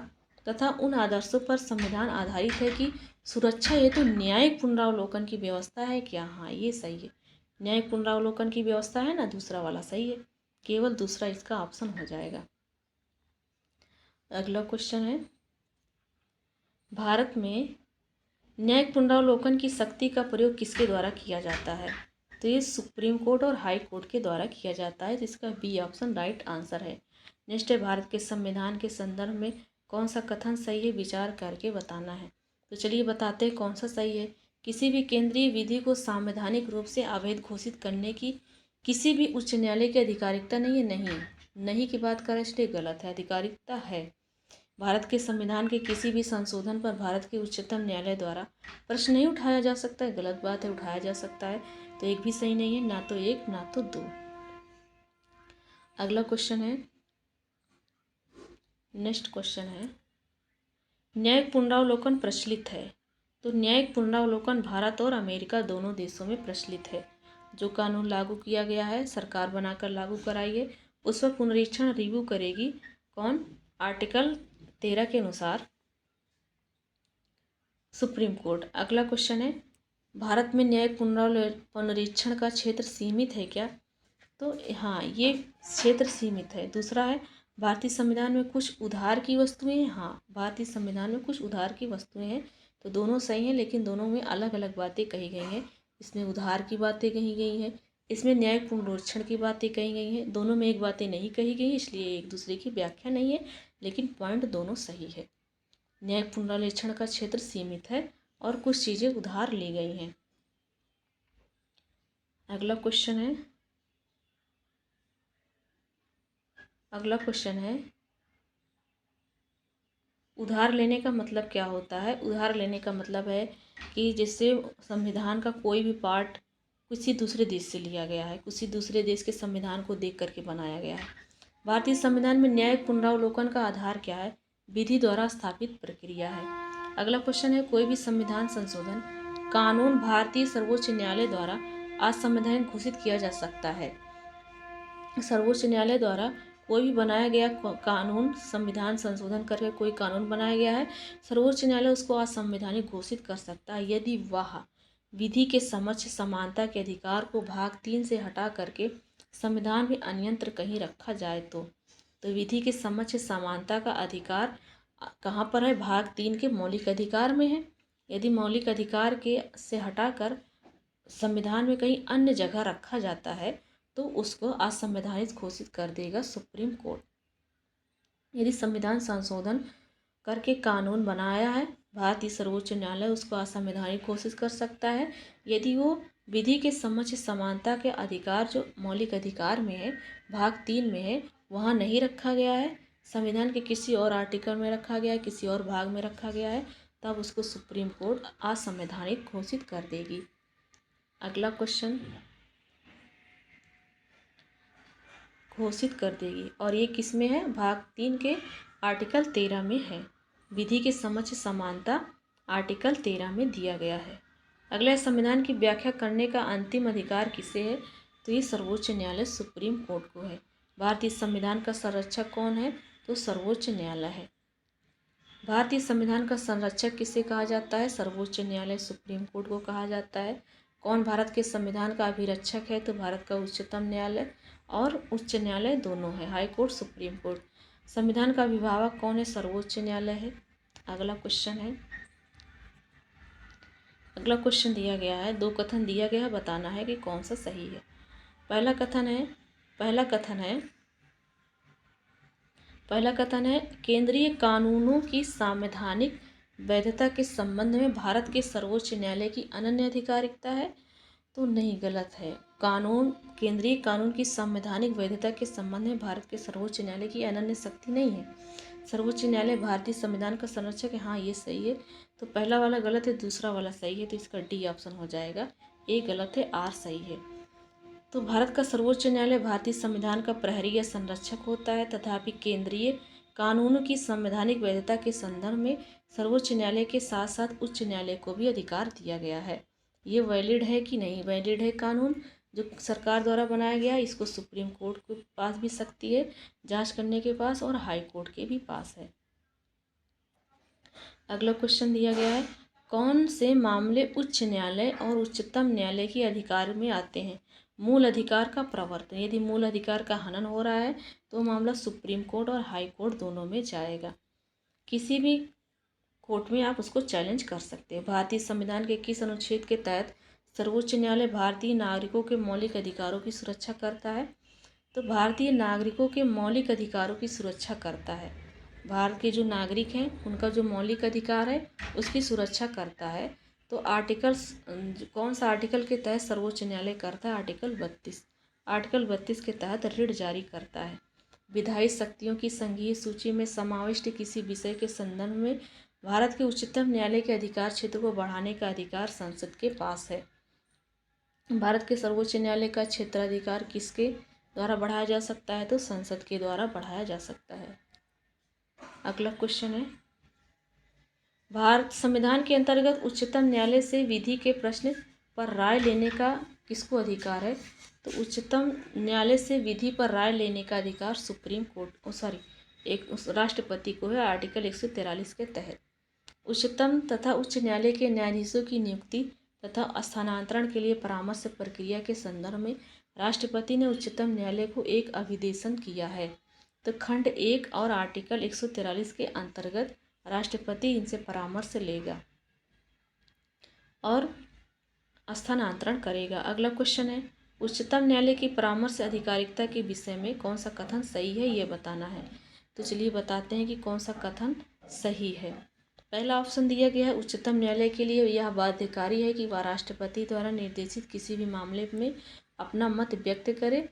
तथा उन आदर्शों पर संविधान आधारित है कि सुरक्षा हेतु न्यायिक पुनरावलोकन की व्यवस्था है क्या? हाँ, ये सही है। न्यायिक पुनरावलोकन की व्यवस्था है ना, दूसरा वाला सही है, केवल दूसरा इसका ऑप्शन हो जाएगा। अगला क्वेश्चन है, भारत में न्यायिक पुनरावलोकन की शक्ति का प्रयोग किसके द्वारा किया जाता है? तो ये सुप्रीम कोर्ट और हाई कोर्ट के द्वारा किया जाता है, जिसका बी ऑप्शन राइट आंसर है। नेक्स्ट है, भारत के संविधान के संदर्भ में कौन सा कथन सही है, विचार करके बताना है। तो चलिए बताते हैं कौन सा सही है। किसी भी केंद्रीय विधि को संवैधानिक रूप से अवैध घोषित करने की किसी भी उच्च न्यायालय की अधिकारिकता नहीं है। नहीं की बात करें इसलिए गलत है, अधिकारिकता है। भारत के संविधान के किसी भी संशोधन पर भारत के उच्चतम न्यायालय द्वारा प्रश्न नहीं उठाया जा सकता है, गलत बात है, उठाया जा सकता है। तो एक भी सही नहीं है, ना तो एक ना तो दो। अगला क्वेश्चन है, नेक्स्ट क्वेश्चन है, न्यायिक पुनरावलोकन प्रचलित है। तो न्यायिक पुनरावलोकन भारत और अमेरिका दोनों देशों में प्रचलित है। जो कानून लागू किया गया है, सरकार बनाकर लागू कराइए, उस पर पुनरीक्षण रिव्यू करेगी कौन? आर्टिकल 13 के अनुसार सुप्रीम कोर्ट। अगला क्वेश्चन है, भारत में न्यायिक पुनरीक्षण का क्षेत्र सीमित है क्या? तो हाँ, ये क्षेत्र सीमित है। दूसरा है, भारतीय संविधान में कुछ उधार की वस्तुएं हैं। हाँ, भारतीय संविधान में कुछ उधार की वस्तुएं हैं। तो दोनों सही हैं, लेकिन दोनों में अलग अलग बातें कही गई हैं। इसमें उधार की बातें कही गई हैं, इसमें न्यायिक पुनरीक्षण की बातें कही गई हैं। दोनों में एक बातें नहीं कही गई, इसलिए एक दूसरे की व्याख्या नहीं है, लेकिन पॉइंट दोनों सही है। न्यायिक पुनरीक्षण का क्षेत्र सीमित है और कुछ चीज़ें उधार ली गई हैं। अगला क्वेश्चन है, उधार लेने का मतलब क्या होता है? उधार लेने का मतलब है कि जिससे संविधान का कोई भी पार्ट किसी दूसरे देश से लिया गया है, किसी दूसरे देश के संविधान को देख करके बनाया गया है। भारतीय संविधान में न्यायिक पुनरावलोकन का आधार क्या है? विधि द्वारा स्थापित प्रक्रिया है। अगला क्वेश्चन है, कोई भी संविधान संशोधन कानून भारतीय सर्वोच्च न्यायालय द्वारा असंवैधानिक घोषित किया जा सकता है। सर्वोच्च न्यायालय द्वारा कोई भी बनाया गया कानून, संविधान संशोधन करके कोई कानून बनाया गया है, सर्वोच्च न्यायालय उसको असंवैधानिक घोषित कर सकता है यदि वह विधि के समक्ष समानता के अधिकार को भाग 3 से हटा करके संविधान में अन्यत्र कहीं रखा जाए तो विधि के समक्ष समानता का अधिकार कहाँ पर है? भाग 3 के मौलिक अधिकार में है। यदि मौलिक अधिकार के से हटाकर संविधान में कहीं अन्य जगह रखा जाता है तो उसको असंवैधानिक घोषित कर देगा सुप्रीम कोर्ट। यदि संविधान संशोधन करके कानून बनाया है भारतीय सर्वोच्च न्यायालय, उसको असंवैधानिक घोषित कर सकता है यदि वो विधि के समक्ष समानता के अधिकार जो मौलिक अधिकार में है, भाग 3 में है, वहाँ नहीं रखा गया है, संविधान के किसी और आर्टिकल में रखा गया है, किसी और भाग में रखा गया है, तब उसको सुप्रीम कोर्ट असंवैधानिक घोषित कर देगी। अगला क्वेश्चन, घोषित कर देगी, और ये किस में है? भाग 3 के आर्टिकल 13 में है। विधि के समक्ष समानता आर्टिकल 13 में दिया गया है। अगला, संविधान की व्याख्या करने का अंतिम अधिकार किसे है? तो ये सर्वोच्च न्यायालय सुप्रीम कोर्ट को है। भारतीय संविधान का संरक्षक कौन है? तो सर्वोच्च न्यायालय है। भारतीय संविधान का संरक्षक किसे कहा जाता है? सर्वोच्च न्यायालय सुप्रीम कोर्ट को कहा जाता है। कौन भारत के संविधान का अभिरक्षक है? तो भारत का उच्चतम न्यायालय और उच्च न्यायालय दोनों है, हाई कोर्ट, सुप्रीम कोर्ट। संविधान का अभिभावक कौन है? सर्वोच्च न्यायालय है। अगला क्वेश्चन दिया गया है, 2 कथन दिया गया है, बताना है कि कौन सा सही है। पहला कथन है केंद्रीय कानूनों की संवैधानिक वैधता के संबंध में भारत के सर्वोच्च न्यायालय की अनन्य अधिकारिकता है। तो नहीं, गलत है। केंद्रीय कानून की संवैधानिक वैधता के संबंध में भारत के सर्वोच्च न्यायालय की अनन्य शक्ति नहीं है। सर्वोच्च न्यायालय भारतीय संविधान का संरक्षक है। हाँ, ये सही है। तो पहला वाला गलत है, दूसरा वाला सही है, तो इसका डी ऑप्शन हो जाएगा। ए गलत है, आर सही है। तो भारत का सर्वोच्च न्यायालय भारतीय संविधान का प्रहरी या संरक्षक होता है, तथापि केंद्रीय कानूनों की संवैधानिक वैधता के संदर्भ में सर्वोच्च न्यायालय के साथ साथ उच्च न्यायालय को भी अधिकार दिया गया है। ये वैलिड है कि नहीं वैलिड है कानून जो सरकार द्वारा बनाया गया है, इसको सुप्रीम कोर्ट के पास भी शक्ति है जांच करने के पास, और हाई कोर्ट के भी पास है। अगला क्वेश्चन दिया गया है, कौन से मामले उच्च न्यायालय और उच्चतम न्यायालय के अधिकार में आते हैं? मूल अधिकार का प्रवर्तन, यदि मूल अधिकार का हनन हो रहा है तो मामला सुप्रीम कोर्ट और हाई कोर्ट दोनों में जाएगा। किसी भी कोर्ट में आप उसको चैलेंज कर सकते हैं। भारतीय संविधान के किस अनुच्छेद के तहत सर्वोच्च न्यायालय भारतीय नागरिकों के मौलिक अधिकारों की सुरक्षा करता है? तो भारतीय नागरिकों के मौलिक अधिकारों की सुरक्षा करता है। भारत के जो नागरिक हैं उनका जो मौलिक अधिकार है उसकी सुरक्षा करता है। तो कौन सा आर्टिकल के तहत सर्वोच्च न्यायालय करता है? आर्टिकल 32। आर्टिकल 32 के तहत रिट जारी करता है। विधायी शक्तियों की संघीय सूची में समाविष्ट किसी विषय के संदर्भ में भारत के उच्चतम न्यायालय के अधिकार क्षेत्र को बढ़ाने का अधिकार संसद के पास है। भारत के सर्वोच्च न्यायालय का क्षेत्राधिकार किसके द्वारा बढ़ाया जा सकता है? तो संसद के द्वारा बढ़ाया जा सकता है। अगला क्वेश्चन है, भारत संविधान के अंतर्गत उच्चतम न्यायालय से विधि के प्रश्न पर राय लेने का किसको अधिकार है? तो उच्चतम न्यायालय से विधि पर राय लेने का अधिकार सुप्रीम कोर्ट राष्ट्रपति को है, आर्टिकल 143 के तहत। उच्चतम तथा उच्च न्यायालय के न्यायाधीशों की नियुक्ति तथा स्थानांतरण के लिए परामर्श प्रक्रिया के संदर्भ में राष्ट्रपति ने उच्चतम न्यायालय को एक अभिदेशन किया है। तो खंड 1 और आर्टिकल 143 के अंतर्गत राष्ट्रपति इनसे परामर्श लेगा और स्थानांतरण करेगा। अगला क्वेश्चन है, उच्चतम न्यायालय की परामर्श अधिकारिकता के विषय में कौन सा कथन सही है, ये बताना है। तो चलिए बताते हैं कि कौन सा कथन सही है। पहला ऑप्शन दिया गया है, उच्चतम न्यायालय के लिए यह बाध्यकारी है कि वह राष्ट्रपति द्वारा निर्देशित किसी भी मामले में अपना मत व्यक्त करे।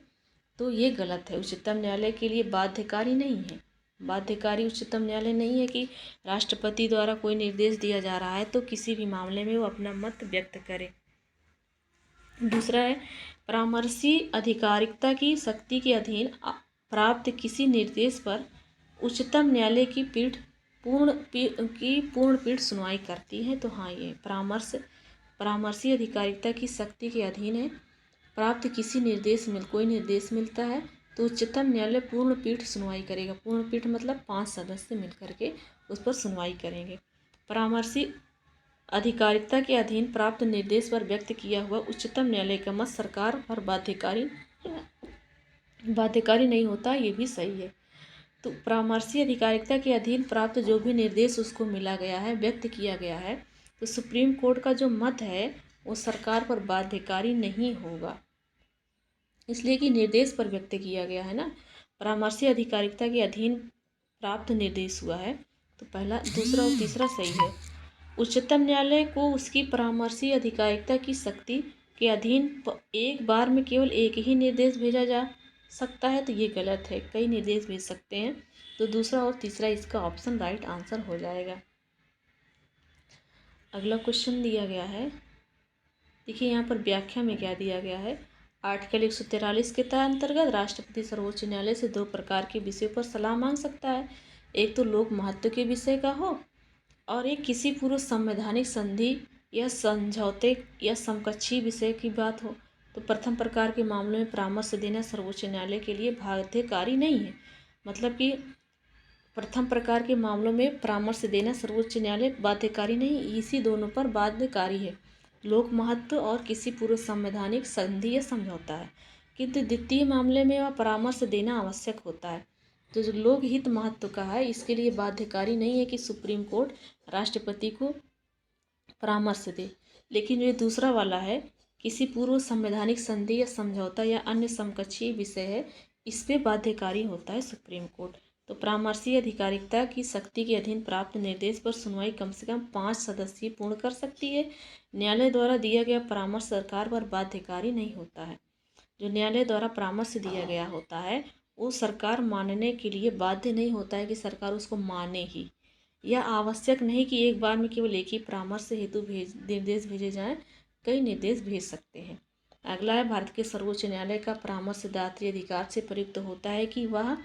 तो ये गलत है, उच्चतम न्यायालय के लिए बाध्यकारी नहीं है। बाध्यकारी उच्चतम न्यायालय नहीं है कि राष्ट्रपति द्वारा कोई निर्देश दिया जा रहा है तो किसी भी मामले में वो अपना मत व्यक्त करे। दूसरा है, परामर्शी अधिकारिकता की शक्ति के अधीन प्राप्त किसी निर्देश पर उच्चतम न्यायालय की पूर्ण पीठ सुनवाई करती है। तो हाँ, ये परामर्शी अधिकारिकता की शक्ति के अधीन है। प्राप्त किसी कोई निर्देश मिलता है तो उच्चतम न्यायालय पूर्ण पीठ सुनवाई करेगा। पूर्ण पीठ मतलब 5 सदस्य मिलकर के उस पर सुनवाई करेंगे। परामर्शी अधिकारिकता के अधीन प्राप्त निर्देश पर व्यक्त किया हुआ उच्चतम न्यायालय का मत सरकार पर बाध्यकारी नहीं होता, ये भी सही है। तो परामर्शी अधिकारिकता के अधीन प्राप्त जो भी निर्देश उसको मिला गया है, व्यक्त किया गया है, तो सुप्रीम कोर्ट का जो मत है वो सरकार पर बाध्यकारी नहीं होगा, इसलिए कि निर्देश पर व्यक्त किया गया है ना। परामर्शी अधिकारिकता के अधीन प्राप्त निर्देश हुआ है, तो पहला, दूसरा और तीसरा सही है। उच्चतम न्यायालय को उसकी परामर्शी अधिकारिकता की शक्ति के अधीन एक बार में केवल एक ही निर्देश भेजा जा सकता है, तो ये गलत है, कई निर्देश भेज सकते हैं। तो दूसरा और तीसरा इसका ऑप्शन राइट आंसर हो जाएगा। अगला क्वेश्चन दिया गया है, देखिए यहाँ पर व्याख्या में क्या दिया गया है। आर्टिकल 143 के अंतर्गत राष्ट्रपति सर्वोच्च न्यायालय से 2 प्रकार के विषयों पर सलाह मांग सकता है। एक तो लोक महत्व के विषय का हो और एक किसी पूर्व संवैधानिक संधि या समझौते या समकक्षी विषय की बात हो। तो प्रथम प्रकार के मामलों में परामर्श देना सर्वोच्च न्यायालय के लिए बाध्यकारी नहीं है। मतलब कि प्रथम प्रकार के मामलों में परामर्श देना सर्वोच्च न्यायालय बाध्यकारी नहीं, इसी दोनों पर बाध्यकारी है, लोक महत्व और किसी पूर्व संवैधानिक संधि या समझौता है। किंतु द्वितीय मामले में वह परामर्श देना आवश्यक होता है। तो जो लोक हित महत्व का है, इसके लिए बाध्यकारी नहीं है कि सुप्रीम कोर्ट राष्ट्रपति को परामर्श दे। लेकिन जो दूसरा वाला है, किसी पूर्व संवैधानिक संधि या समझौता या अन्य समकक्षीय विषय है, इस पे बाध्यकारी होता है सुप्रीम कोर्ट। तो परामर्शी अधिकारिकता की शक्ति के अधीन प्राप्त निर्देश पर सुनवाई कम से कम 5 सदस्यीय पूर्ण कर सकती है। न्यायालय द्वारा दिया गया परामर्श सरकार पर बाध्यकारी नहीं होता है। जो न्यायालय द्वारा परामर्श दिया गया होता है वो सरकार मानने के लिए बाध्य नहीं होता है कि सरकार उसको माने ही, यह आवश्यक नहीं कि एक बार में केवल एक ही परामर्श हेतु निर्देश भेजे जाएं, कई निर्देश भेज सकते हैं। अगला है, भारत के सर्वोच्च न्यायालय का परामर्शदात्री अधिकार से प्रयुक्त होता है कि वह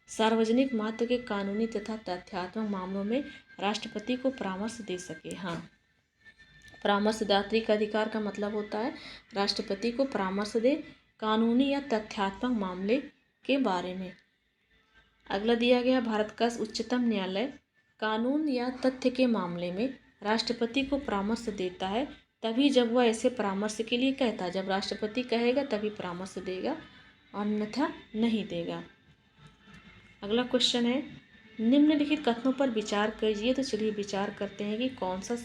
सार्वजनिक महत्व के कानूनी तथा तथ्यात्मक मामलों में राष्ट्रपति को परामर्श दे सके। हाँ, परामर्शदात्री का अधिकार का मतलब होता है राष्ट्रपति को परामर्श दे कानूनी या तथ्यात्मक मामले के बारे में। अगला दिया गया, भारत का उच्चतम न्यायालय कानून या तथ्य के मामले में राष्ट्रपति को परामर्श देता है तभी जब वह ऐसे परामर्श के लिए कहता है। जब राष्ट्रपति कहेगा तभी परामर्श देगा, अन्यथा नहीं देगा। अगला क्वेश्चन है, निम्नलिखित कथनों पर विचार कीजिए। तो चलिए विचार करते हैं कि कौन सा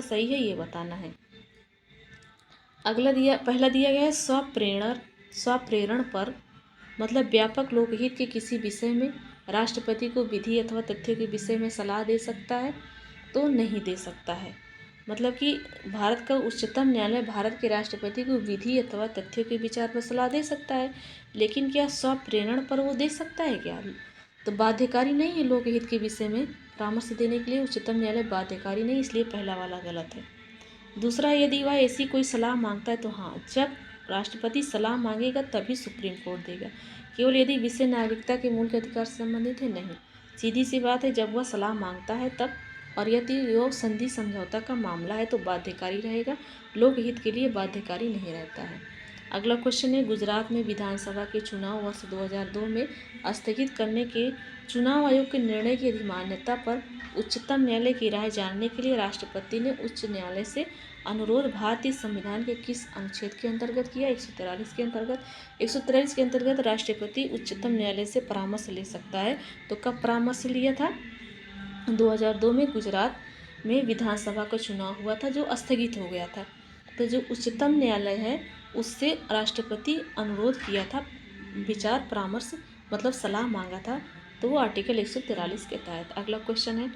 सही है ये बताना है। पहला दिया गया है, स्वप्रेरण पर, मतलब व्यापक लोकहित के किसी विषय में राष्ट्रपति को विधि अथवा तथ्यों के विषय में सलाह दे सकता है, तो नहीं दे सकता है। मतलब कि भारत का उच्चतम न्यायालय भारत के राष्ट्रपति को विधि अथवा तथ्यों के विचार पर सलाह दे सकता है, लेकिन क्या स्वप्रेरण पर वो दे सकता है क्या? तो बाध्यकारी नहीं है। लोकहित के विषय में परामर्श देने के लिए उच्चतम न्यायालय बाध्यकारी नहीं, इसलिए पहला वाला गलत है। दूसरा, यदि वह ऐसी कोई सलाह मांगता है तो हाँ, जब राष्ट्रपति सलाह मांगेगा तभी सुप्रीम कोर्ट देगा, केवल यदि विषय नागरिकता के मूल के अधिकार से संबंधित है नहीं। सीधी सी बात है, जब वह सलाह मांगता है तब, और यदि यो संधि समझौता का मामला है तो बाध्यकारी रहेगा, लोकहित के लिए बाध्यकारी नहीं रहता है। अगला क्वेश्चन है, गुजरात में विधानसभा के चुनाव वर्ष 2002 में स्थगित करने के चुनाव आयोग के निर्णय की अधिमान्यता पर उच्चतम न्यायालय की राय जानने के लिए राष्ट्रपति ने उच्च न्यायालय से अनुरोध भारतीय संविधान के किस अनुच्छेद के अंतर्गत किया? 143 के अंतर्गत। 143 के अंतर्गत राष्ट्रपति उच्चतम न्यायालय से परामर्श ले सकता है। तो कब परामर्श लिया था? 2002 में गुजरात में विधानसभा का चुनाव हुआ था जो स्थगित हो गया था। तो जो उच्चतम न्यायालय है उससे राष्ट्रपति अनुरोध किया था, विचार परामर्श मतलब सलाह मांगा था, तो वो आर्टिकल 143 के तहत। अगला क्वेश्चन है,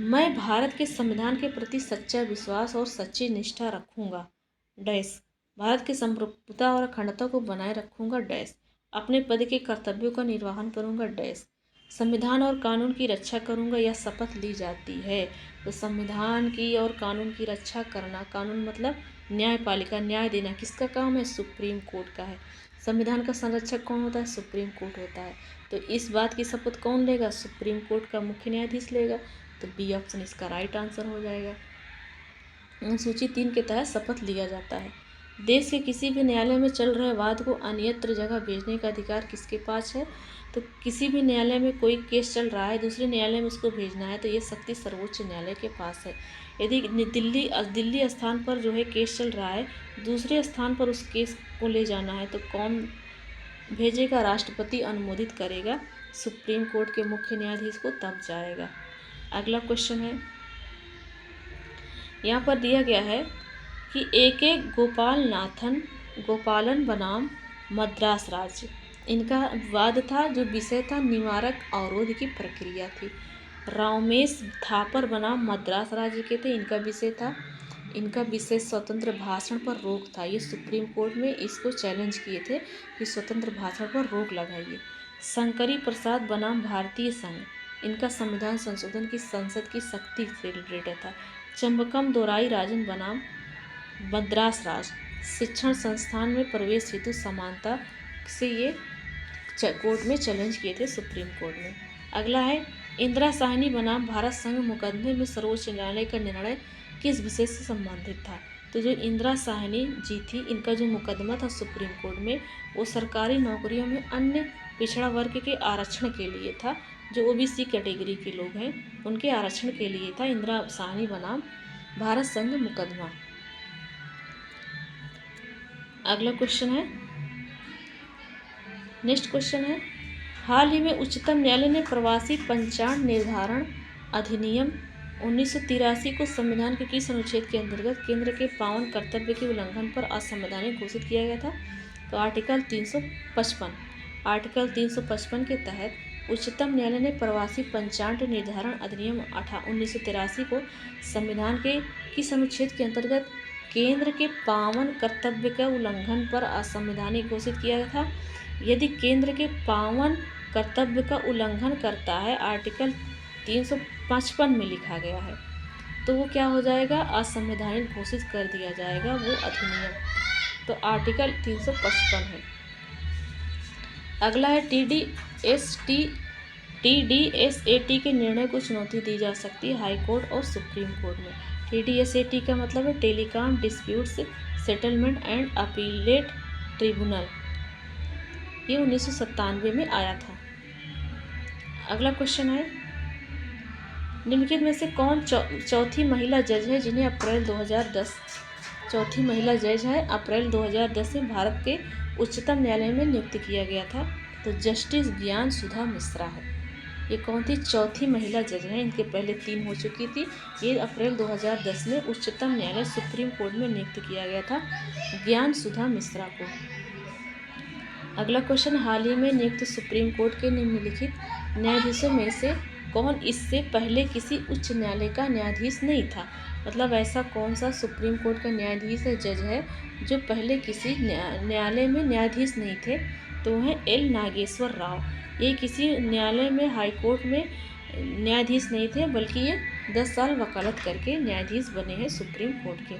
मैं भारत के संविधान के प्रति सच्चा विश्वास और सच्ची निष्ठा रखूंगा डैश, भारत की संप्रभुता और अखंडता को बनाए रखूंगा डैश, अपने पद के कर्तव्यों का निर्वहन करूंगा डैश, संविधान और कानून की रक्षा करूंगा, यह शपथ ली जाती है। तो संविधान की और कानून की रक्षा करना, कानून मतलब न्यायपालिका, न्याय देना किसका काम है? सुप्रीम कोर्ट का है। संविधान का संरक्षक कौन होता है? सुप्रीम कोर्ट होता है। तो इस बात की शपथ कौन लेगा? सुप्रीम कोर्ट का मुख्य न्यायाधीश लेगा। तो बी ऑप्शन इसका राइट आंसर हो जाएगा। अनुसूची 3 के तहत शपथ लिया जाता है। देश के किसी भी न्यायालय में चल रहे वाद को अन्यत्र जगह भेजने का अधिकार किसके पास है? तो किसी भी न्यायालय में कोई केस चल रहा है, दूसरे न्यायालय में उसको भेजना है, तो ये शक्ति सर्वोच्च न्यायालय के पास है। यदि दिल्ली स्थान पर जो है केस चल रहा है, दूसरे स्थान पर उस केस को ले जाना है, तो कौन भेजेगा? राष्ट्रपति अनुमोदित करेगा, सुप्रीम कोर्ट के मुख्य न्यायाधीश को तब जाएगा। अगला क्वेश्चन है, यहाँ पर दिया गया है कि A.K. गोपालन बनाम मद्रास राज्य, इनका वाद था, जो विषय था निवारक अवरोध की प्रक्रिया थी। रामेश थापर बनाम मद्रास राज्य के थे, इनका विषय स्वतंत्र भाषण पर रोक था। ये सुप्रीम कोर्ट में इसको चैलेंज किए थे कि स्वतंत्र भाषण पर रोक लगाइए। शंकरी प्रसाद बनाम भारतीय संघ, इनका संविधान संशोधन की संसद की शक्ति से रिलेटेड था। चंबकम दोराई राजन बनाम मद्रास राज, शिक्षण संस्थान में प्रवेश हेतु समानता से ये कोर्ट में चैलेंज किए थे, सुप्रीम कोर्ट में। अगला है, इंदिरा साहनी बनाम भारत संघ मुकदमे में सर्वोच्च न्यायालय का निर्णय किस विषय से संबंधित था? तो जो इंदिरा साहनी जी थी, इनका जो मुकदमा था सुप्रीम कोर्ट में, वो सरकारी नौकरियों में अन्य पिछड़ा वर्ग के आरक्षण के लिए था। जो OBC कैटेगरी के लोग हैं उनके आरक्षण के लिए था इंदिरा साहनी बनाम भारत संघ मुकदमा। अगला क्वेश्चन है, नेक्स्ट क्वेश्चन है, हाल ही में उच्चतम न्यायालय ने प्रवासी पंचांग निर्धारण अधिनियम 1983 को संविधान के किस अनुच्छेद के अंतर्गत केंद्र के पावन कर्तव्य के उल्लंघन पर असंवैधानिक घोषित किया गया था? तो आर्टिकल 355 के तहत उच्चतम न्यायालय ने प्रवासी पंचांग निर्धारण अधिनियम 1983 को संविधान के किस अनुच्छेद के अंतर्गत केंद्र के पावन कर्तव्य के उल्लंघन पर असंवैधानिक घोषित किया था? यदि केंद्र के पावन कर्तव्य का उल्लंघन करता है, आर्टिकल 355 में लिखा गया है, तो वो क्या हो जाएगा? असंवैधानिक घोषित कर दिया जाएगा वो अधिनियम। तो आर्टिकल 355 है। अगला है, TDSAT के निर्णय को चुनौती दी जा सकती है हाई कोर्ट और सुप्रीम कोर्ट में। TDSAT का मतलब है telecom disputes settlement and appellate tribunal, ये 1997 में आया था। अगला क्वेश्चन है, निम्नलिखित में से कौन चौथी महिला जज है जिन्हें अप्रैल 2010 में भारत के उच्चतम न्यायालय में नियुक्त किया गया था? तो जस्टिस ज्ञान सुधा मिश्रा है। ये कौन थी? चौथी महिला जज है, इनके पहले 3 हो चुकी थी। ये अप्रैल 2010 में उच्चतम न्यायालय सुप्रीम कोर्ट में नियुक्त किया गया था ज्ञान सुधा मिश्रा को। अगला क्वेश्चन, हाल ही में नियुक्त सुप्रीम कोर्ट के निम्नलिखित न्यायाधीशों में से कौन इससे पहले किसी उच्च न्यायालय का न्यायाधीश नहीं था? मतलब ऐसा कौन सा सुप्रीम कोर्ट का न्यायाधीश है, जज है, जो पहले किसी न्यायालय में न्यायाधीश नहीं थे? तो वह L नागेश्वर राव। ये किसी न्यायालय में हाई कोर्ट में न्यायाधीश नहीं थे, बल्कि ये 10 साल वकालत करके न्यायाधीश बने हैं सुप्रीम कोर्ट के।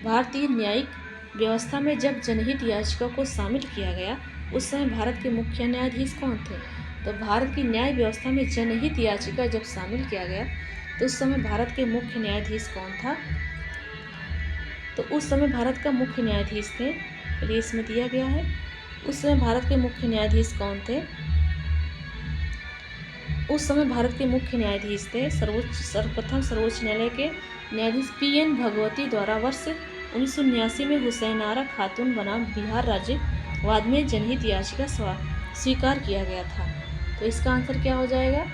भारतीय न्यायिक व्यवस्था में जब जनहित याचिका को शामिल किया गया, उस समय भारत के मुख्य न्यायाधीश कौन थे? तो भारत की न्याय व्यवस्था में जनहित याचिका जब शामिल किया गया तो उस समय भारत के मुख्य न्यायाधीश कौन था? तो उस समय भारत का मुख्य न्यायाधीश थे, चलिए इसमें दिया गया है, उस समय भारत के मुख्य न्यायाधीश कौन थे? उस समय भारत के मुख्य न्यायाधीश थे सर्वप्रथम सर्वोच्च न्यायालय के न्यायाधीश PN भगवती द्वारा वर्ष 1979 में हुसैनारा खातून बनाम बिहार राज्य वाद में जनहित याचिका स्वीकार किया गया था। तो इसका आंसर क्या हो जाएगा?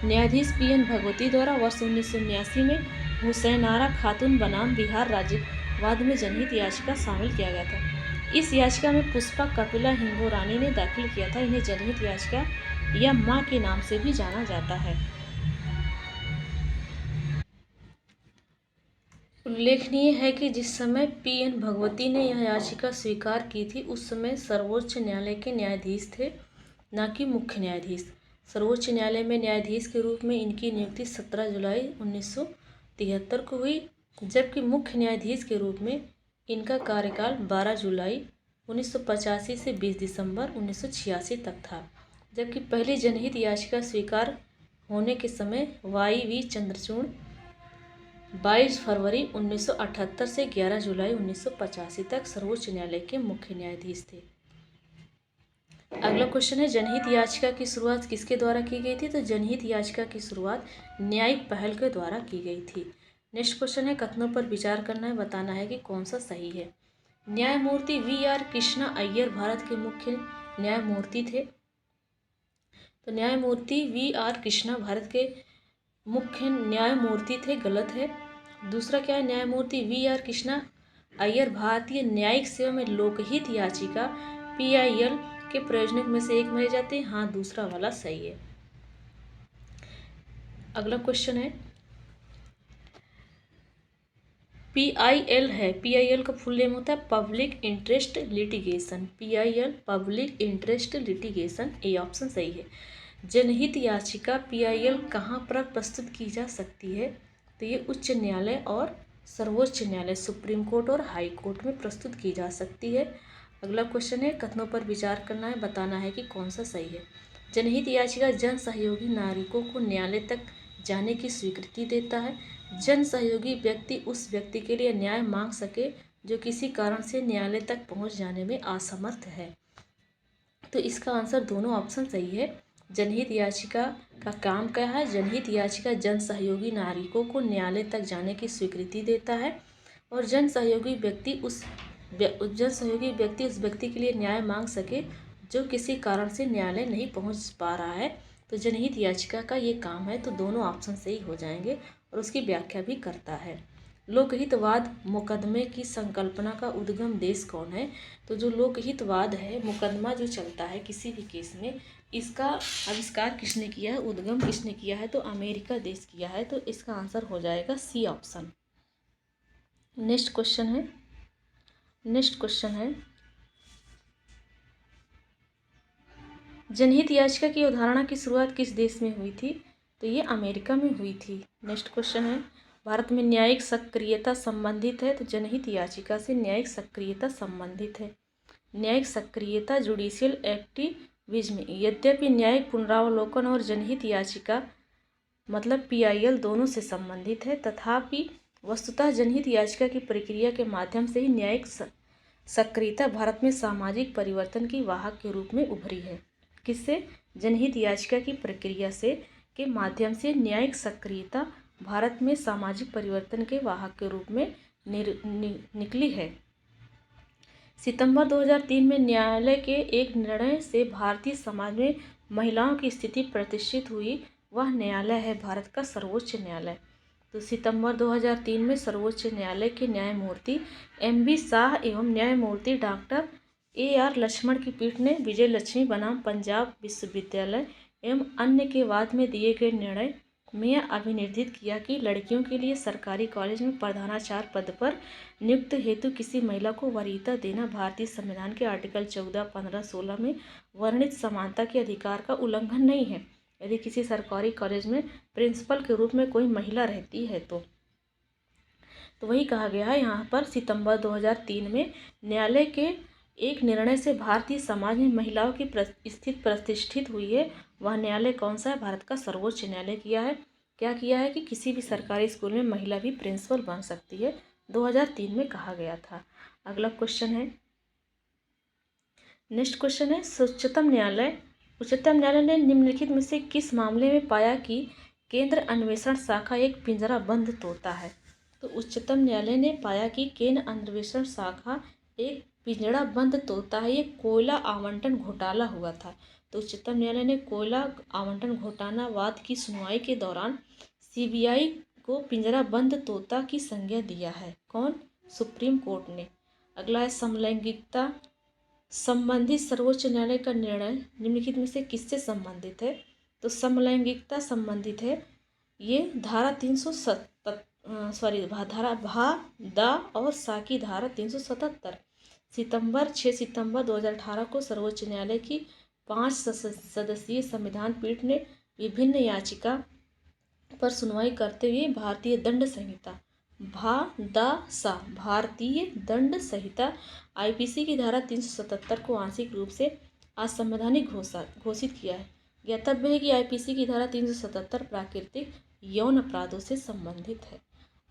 न्यायाधीश PN भगवती द्वारा वर्ष 1979 में हुसैनारा खातून बनाम बिहार राज्य वाद में जनहित याचिका शामिल किया गया था। इस याचिका में पुष्पा कपिला हिंगोरानी ने दाखिल किया था। इन्हें जनहित याचिका या मां के नाम से भी जाना जाता है। उल्लेखनीय है कि जिस समय PN भगवती ने यह याचिका स्वीकार की थी उस समय सर्वोच्च न्यायालय के न्यायाधीश थे, न कि मुख्य न्यायाधीश। सर्वोच्च न्यायालय में न्यायाधीश के रूप में इनकी नियुक्ति 17 जुलाई 1973 को हुई, जबकि मुख्य न्यायाधीश के रूप में इनका कार्यकाल 12 जुलाई 1985 से 20 दिसंबर 1986 तक था। जबकि पहली जनहित याचिका स्वीकार होने के समय YV चंद्रचूड़ 22 फरवरी 1978 से 11 जुलाई 1985 तक सर्वोच्च न्यायालय के मुख्य न्यायाधीश थे। अगला क्वेश्चन है, जनहित याचिका की शुरुआत किसके द्वारा की गई थी? तो जनहित याचिका की शुरुआत न्यायिक पहल के द्वारा की गई थी। नेक्स्ट क्वेश्चन है, कथनों पर विचार करना है, बताना है कि कौन सा सही है। न्यायमूर्ति VR कृष्णा अय्यर भारत के मुख्य न्यायमूर्ति थे। तो न्यायमूर्ति VR कृष्णा भारत के मुख्य न्यायमूर्ति थे, गलत है। दूसरा क्या है, न्यायमूर्ति VR कृष्णा अय्यर भारतीय न्यायिक सेवा में लोकहित याचिका PIL के प्रयोजनों में से एक माने जाते हैं। हाँ, दूसरा वाला सही है। अगला क्वेश्चन है, PIL है, PIL का फुल नेम होता है public interest litigation. PIL public interest litigation, A option सही है। जनहित याचिका PIL कहाँ पर प्रस्तुत की जा सकती है? तो ये उच्च न्यायालय और सर्वोच्च न्यायालय, सुप्रीम कोर्ट और हाई कोर्ट में प्रस्तुत की जा सकती है। अगला क्वेश्चन है, कथनों पर विचार करना है, बताना है कि कौन सा सही है। जनहित याचिका जन सहयोगी नागरिकों को न्यायालय तक जाने की स्वीकृति देता है। जन सहयोगी व्यक्ति उस व्यक्ति के लिए न्याय मांग सके जो किसी कारण से न्यायालय तक पहुंच जाने में असमर्थ है। तो इसका आंसर दोनों ऑप्शन सही है। जनहित याचिका का काम क्या है? जनहित याचिका जन सहयोगी नागरिकों को न्यायालय तक जाने की स्वीकृति देता है और जन सहयोगी व्यक्ति उस व्यक्ति के लिए न्याय मांग सके जो किसी कारण से न्यायालय नहीं पहुंच पा रहा है। तो जनहित याचिका का ये काम है। तो दोनों ऑप्शन सही हो जाएंगे और उसकी व्याख्या भी करता है। लोकहितवाद मुकदमे की संकल्पना का उद्गम देश कौन है? तो जो लोकहितवाद है, मुकदमा जो चलता है किसी भी केस में, इसका आविष्कार किसने किया है, उद्गम किसने किया है? तो अमेरिका देश किया है। तो इसका आंसर हो जाएगा सी ऑप्शन। नेक्स्ट क्वेश्चन है, जनहित याचिका की अवधारणा की शुरुआत किस देश में हुई थी? तो ये अमेरिका में हुई थी। नेक्स्ट क्वेश्चन है, भारत में न्यायिक सक्रियता संबंधित है। तो जनहित याचिका से न्यायिक सक्रियता संबंधित है। न्यायिक सक्रियता जुडिशियल एक्टिविज्म। यद्यपि न्यायिक पुनरावलोकन और जनहित याचिका मतलब PIL दोनों से संबंधित है, तथापि वस्तुतः जनहित याचिका की प्रक्रिया के माध्यम से ही न्यायिक सक्रियता भारत में सामाजिक परिवर्तन की वाहक के रूप में उभरी है। किससे? जनहित याचिका की प्रक्रिया के माध्यम से न्यायिक सक्रियता भारत में सामाजिक परिवर्तन के वाहक के रूप में निकली है। सितंबर 2003 में न्यायालय के एक निर्णय से भारतीय समाज में महिलाओं की स्थिति प्रतिष्ठित हुई। वह न्यायालय है भारत का सर्वोच्च न्यायालय। तो सितंबर 2003 में सर्वोच्च न्यायालय के न्यायमूर्ति MB शाह एवं न्यायमूर्ति डॉक्टर AR लक्ष्मण की पीठ ने विजय लक्ष्मी बनाम पंजाब विश्वविद्यालय एवं अन्य के वाद में दिए गए निर्णय में अभिनिर्देशित किया कि लड़कियों के लिए सरकारी कॉलेज में प्रधानाचार्य पद पर नियुक्त हेतु किसी महिला को वरीयता देना भारतीय संविधान के आर्टिकल 14, 15, 16 में वर्णित समानता के अधिकार का उल्लंघन नहीं है यदि किसी सरकारी कॉलेज में प्रिंसिपल के रूप में कोई महिला रहती है तो वही कहा गया है यहाँ पर। सितंबर 2003 में न्यायालय के एक निर्णय से भारतीय समाज में महिलाओं की स्थिति प्रतिष्ठित हुई है, वह न्यायालय कौन सा है? भारत का सर्वोच्च न्यायालय किया है। क्या किया है कि किसी भी सरकारी स्कूल में महिला भी प्रिंसिपल बन सकती है, 2003 में कहा गया था। अगला क्वेश्चन है, नेक्स्ट क्वेश्चन है, उच्चतम न्यायालय ने निम्नलिखित में से किस मामले में पाया कि केंद्र अन्वेषण शाखा एक पिंजरा बंद तोता है? तो उच्चतम न्यायालय ने पाया कि केंद्र अन्वेषण शाखा एक पिंजरा बंद तोता है। ये कोयला आवंटन घोटाला हुआ था। तो उच्चतम न्यायालय ने कोयला आवंटन घोटाला वाद की सुनवाई के दौरान सीबीआई को पिंजरा बंद तोता की संज्ञा दिया है। कौन? सुप्रीम कोर्ट ने। अगला है, समलैंगिकता संबंधित सर्वोच्च न्यायालय का निर्णय निम्नलिखित में से किससे संबंधित है? तो समलैंगिकता संबंधित है, ये धारा 377 धारा भा दा और सा की धारा 377 6 सितंबर 2018 को सर्वोच्च न्यायालय की 5 सदस्यीय संविधान पीठ ने विभिन्न याचिका पर सुनवाई करते हुए भारतीय दंड संहिता भारतीय दंड संहिता आईपीसी की धारा 377 को आंशिक रूप से असंवैधानिक घोषित किया है। ज्ञातव्य है कि आईपीसी की धारा 377 प्राकृतिक यौन अपराधों से संबंधित है।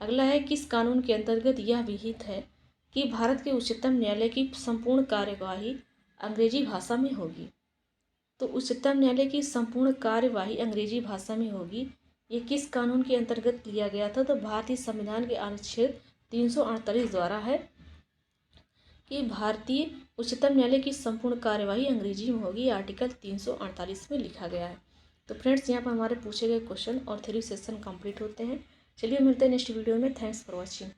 अगला है, किस कानून के अंतर्गत यह विहित है कि भारत के उच्चतम न्यायालय की संपूर्ण कार्यवाही अंग्रेजी भाषा में होगी? तो उच्चतम न्यायालय की संपूर्ण कार्यवाही अंग्रेजी भाषा में होगी। ये किस कानून के अंतर्गत लिया गया था? तो भारतीय संविधान के अनुच्छेद 348 द्वारा है कि भारतीय उच्चतम न्यायालय की संपूर्ण कार्यवाही अंग्रेजी में होगी। आर्टिकल 348 में लिखा गया है। तो फ्रेंड्स, यहाँ पर हमारे पूछे गए क्वेश्चन और थ्योरी सेशन कंप्लीट होते हैं। चलिए मिलते हैं नेक्स्ट वीडियो में। Thanks for watching.